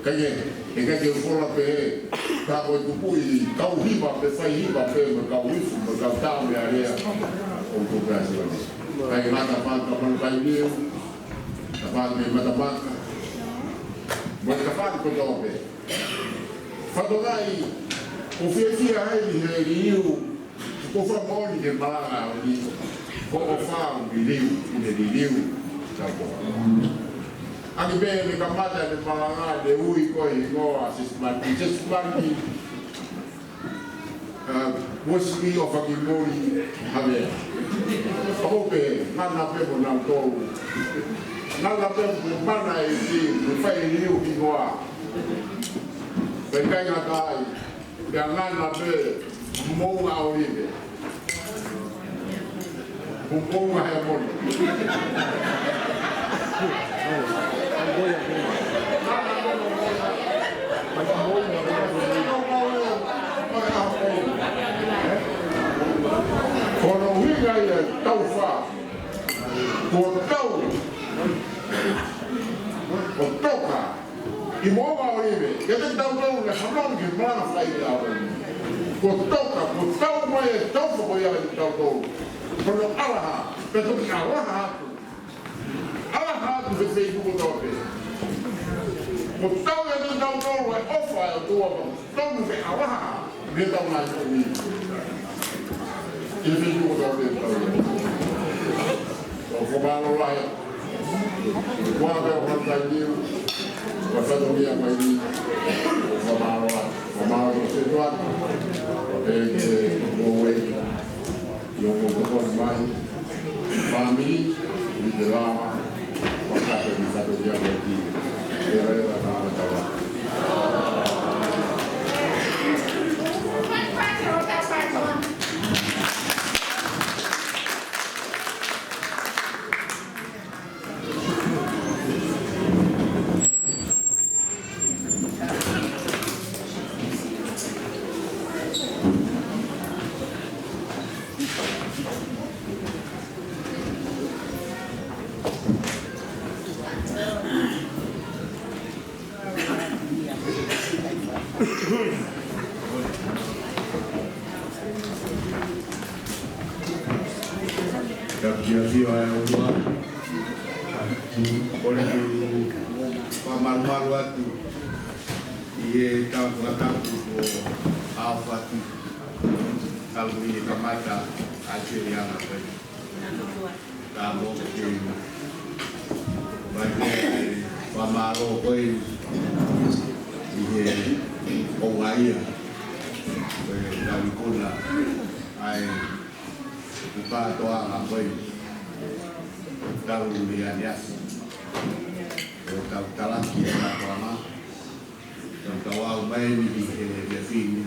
kaie, e kaike ufola pe e, ka koe tupui, kau hiwa pe whai hiwa pe, me kau ifu, me kau tau me area, o kukrasi wani. Kaike mata whanka whankai niu, ta whanka me matamaka. Mo te ka whanka ko tope. Whatongai, o whiawhia hei he riu, ko whamoni he maranga o ni, ko o whau I riu, I ne riu, Aki bea me kamata ne maranga de ui koe I ngoa Sesimani Mosi o whakimori Havea. Hope, mana pepo na tou. Nala pepo mana I ki, me whai riu I ngoa. Pekai ngatai, dia ngana pe, munga oribe. Munga HEAMONI. Kono hinga ia tau wha, ko tau, o toka, I moa o iwe, ke te tau tau le whanau ki mana whai ki au. Ko tau mai e tau whako ia le tau tau. Kono alaha, pe toki alaha atu. Alaha atu se sei kuko tau pe. Ko tau e te tau tau e ofa e o tua pa. Tau nu ke alaha, me tau nai tau ni. I sei kuko tau pe tau ia. O whamaro lai. Kua pe o hantai niu. Pasado dia mai ni famaro se doa e o e yo ko mai family di drama pasado dia mai ni era na Havea Havea oleh pamalu atu ia tahu awatu kalau ia kamata akhir yang apa kamu kecil bagi pamalu koi ia ongaya dari kuna ai buka toa ngapai kalau dia nias kalau kalah kita lama dan kawal main di sini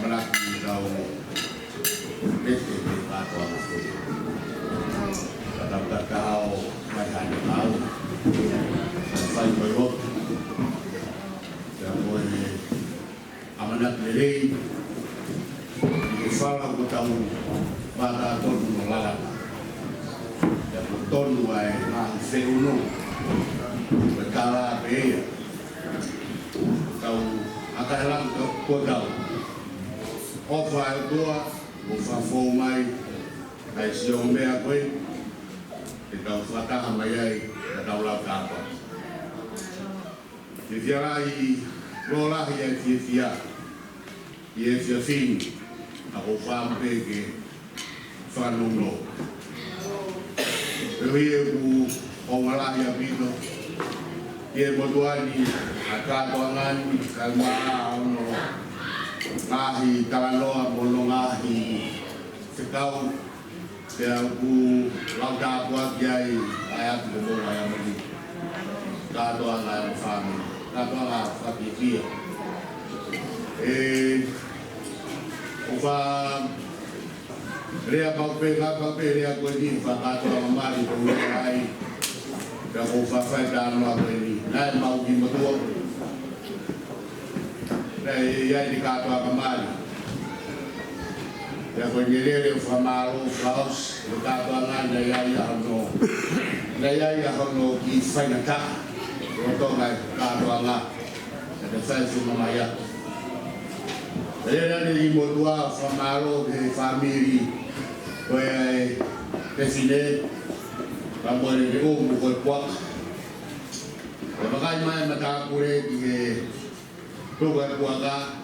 malah kita bete atau apa tetap kau macam tahu sampai berok dan boleh amanat beli di salah aku tahu pada tahun melarat dan tahun wai masih uno berkala beya kau akan lang kodau ofa dua ofa fomai kai siong mea koe kita fata hamayai kau laka apa difiarai lola ya fia sini aku fampe ke fanuno Lewi ku ongalah ya pito. Ia moduani akatuangan kalma no ngahi kalanoa bono ngahi sekau dia ku lauta buat kiai ayat bono ayam ini katuangan fami katuangan fakir upa rea pape rea kueni fakato amari kuai ka upa faida no kueni nai mau di motor nai ya di kato amari ya kueni le famaro faus kato ngana ya no ki faina ta roto ngai kato ngana ada saya semua ya Saya dari modua famaro ke family koe presiden kamu ada bukan kuat. Bagaimana mai mata kure di program kuaga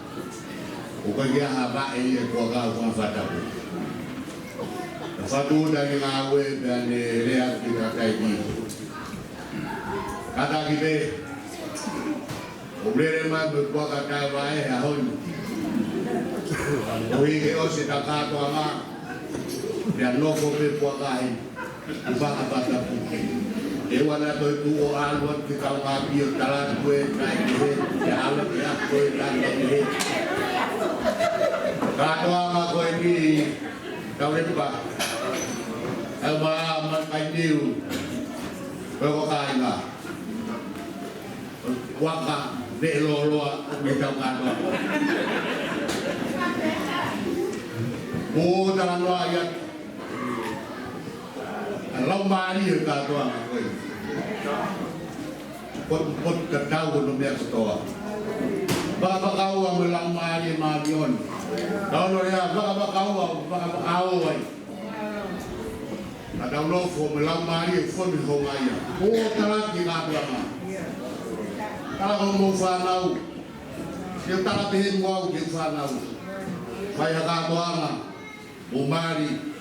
bukan dia haba ini kuaga bukan fata. Satu dari ngawe dan lihat kita kayak ini. Kata kita boleh mai berkuaga kayak baik ahon. Ohi o se takato ama dia loko pe puakai ibaka bata puki e wana to tu o alwa ki ka ma bio talan kue kai he ya ala ya kue tan he kato ama ko ni ka le ba alma ma kai diu ko kai nga waka de lo ni ka kato oh dalam ayat Allah mari kata orang pot ketau no me stoa. Baka kau ang lang mali yon. Kalau ya baka kau ai. Ada lo fo melang mali fo mi ho ngaya. O tala ki ka blama. Kala ko mo fa nau. Yo tala te mo au ki fa nau. Vai ka doanga. O mari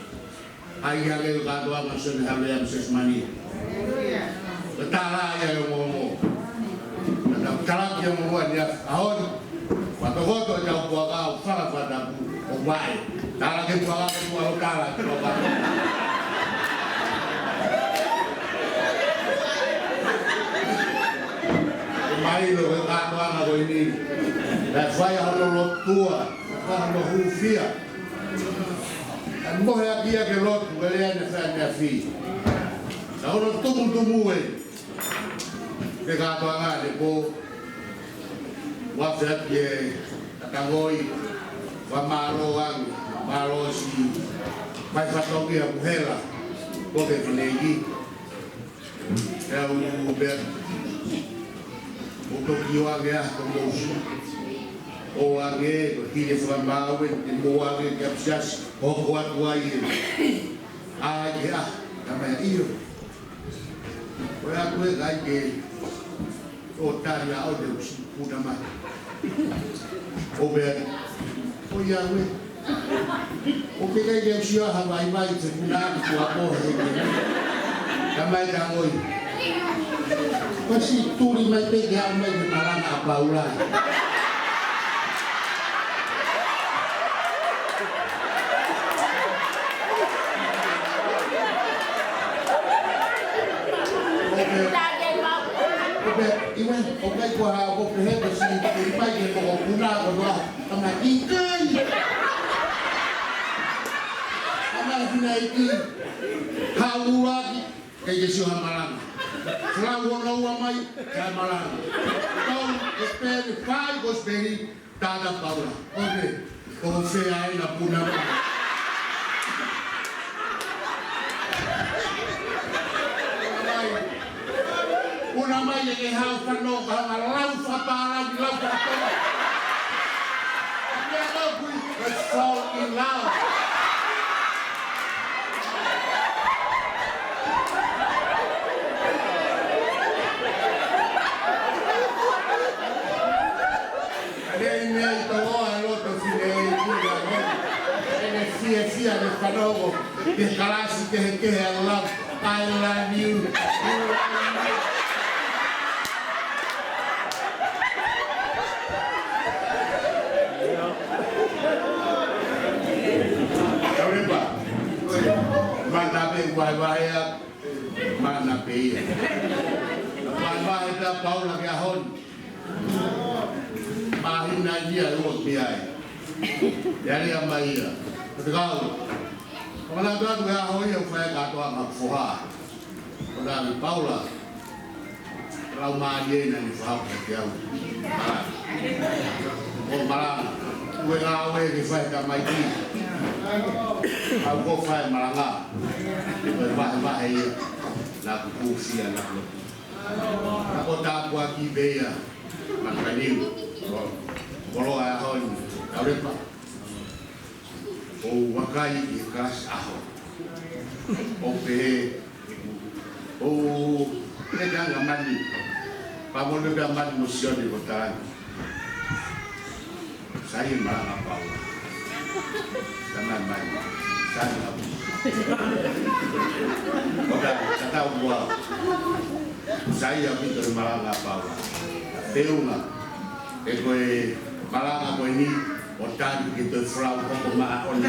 ai ale ka doanga Sione Havea Sesimani. Tala ya mo. Kalau dia membuat dia tahun, waktu foto jauh buat salah pada buat, kalau kita buat kalah, kembali loh kata aku ini, dan saya harus tua, harus hufia, dan boleh dia kelot belian saya fi, kalau tumbuh ke kata orang itu wafat ye takangoi wa malo si vai fatoki a muhela porque finegi é o ber o tokio agea como o age o que foi mal e o age que apsias o quatro aí agea também io o a tu gai que o taria o Deus puta mais o ber o Yahweh o que é que Ahio Havea vai se curar tua porra também dá oi mas se tu me vai pegar mais de malanga a Paula Iwan, okay ko ha ako pehe kasi ipay ko ko puna ko doa kama ikan. Kama hinaiki Uluaki kay Ahio Havea. Selalu nawa mai kay malang. Kau espere pai ko espere tada Paula. Okay, ko fe ai na puna. Una mai que hau kano ka lau fatala di lau fatala. Ya no we let's fall in love. Ene to lo to fine ene fia de kanogo de kalasi que I love you. Mana pe vai mana pe vai da Paula que ahon mahina dia lo piai dari amaia betul kalau tu aku ahon yang saya kata amak fuha kalau Paula kalau madia nanti faham dia oh malam gue ngawe di saya kamai aku fai malanga berbahaya nak kusia nak lo aku tak buat kibaya makanya kalau ahon kau pak oh wakai ikhlas ahon oke oh ini jangan mandi kamu lebih mandi museum di kota saya malah apa Taman baik, sana. Oke, kita buat. Saya pikir malah apa? Teunga, ekoi malah apa ini? Otak kita frau pemaaf on.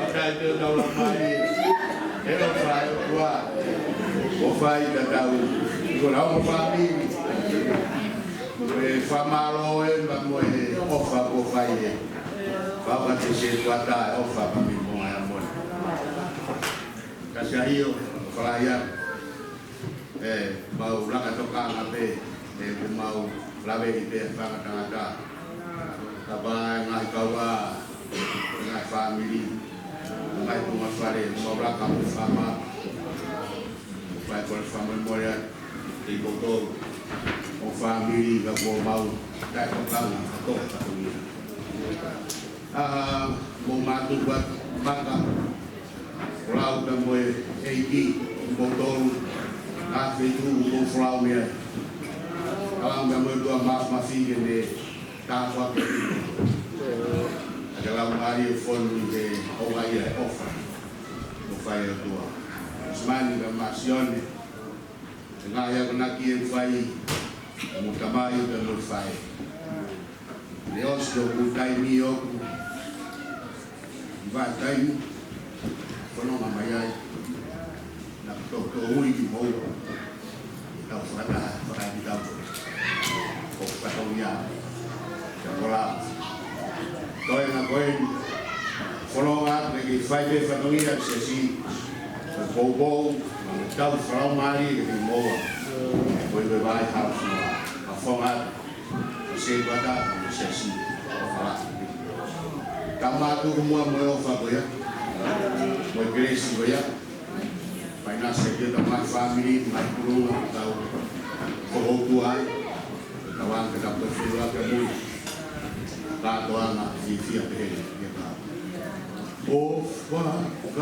Oke, itu kalau mari, hello frau tua, ofai dah tahu. Kalau family. Famalo en mo ofa ko faile baba te se tuata ofa pa mi mo amon kasi ahio klaya mau laka toka ngape mau lawe ite pa tanga taba ngai kawa ngai family mai tu mafare mo raka mo fama vai por fama moria e botou o família ga bo mau dai ko kala to ta ni mo matu bat maka lau da mo eiki botou a feito o flaumia alang da mo do mas mafige de ta fa ke dalam hari phone de Hawaii offer no fai tua Sesimani Ahio Sione ngaya kuna ki fai mo tamai da mo fai Deus do kutai mio vai tai kono mamai na to ui ki mo ta fata di tapo ko fata uya kola Toi na koe whanau atu e ki whaipe whanauia se si o boubou ma me tau whanau maari e ki moa koe koe vai hau a whong atu o se wata ma se si o whala ka mātu kumua moe o whakoia moe gresi koia pai nā se kia ta mai whamiri mai kurunga tau kohotu ai ka wanga ka koe whirua ka mui ka toanga i fia pehe e ka o whakako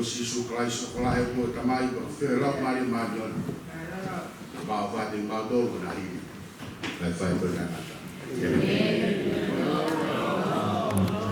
Sisu Christ ko lahe ko tamai ko fera mari marion ba va de ba do na hi lai fai ko na ta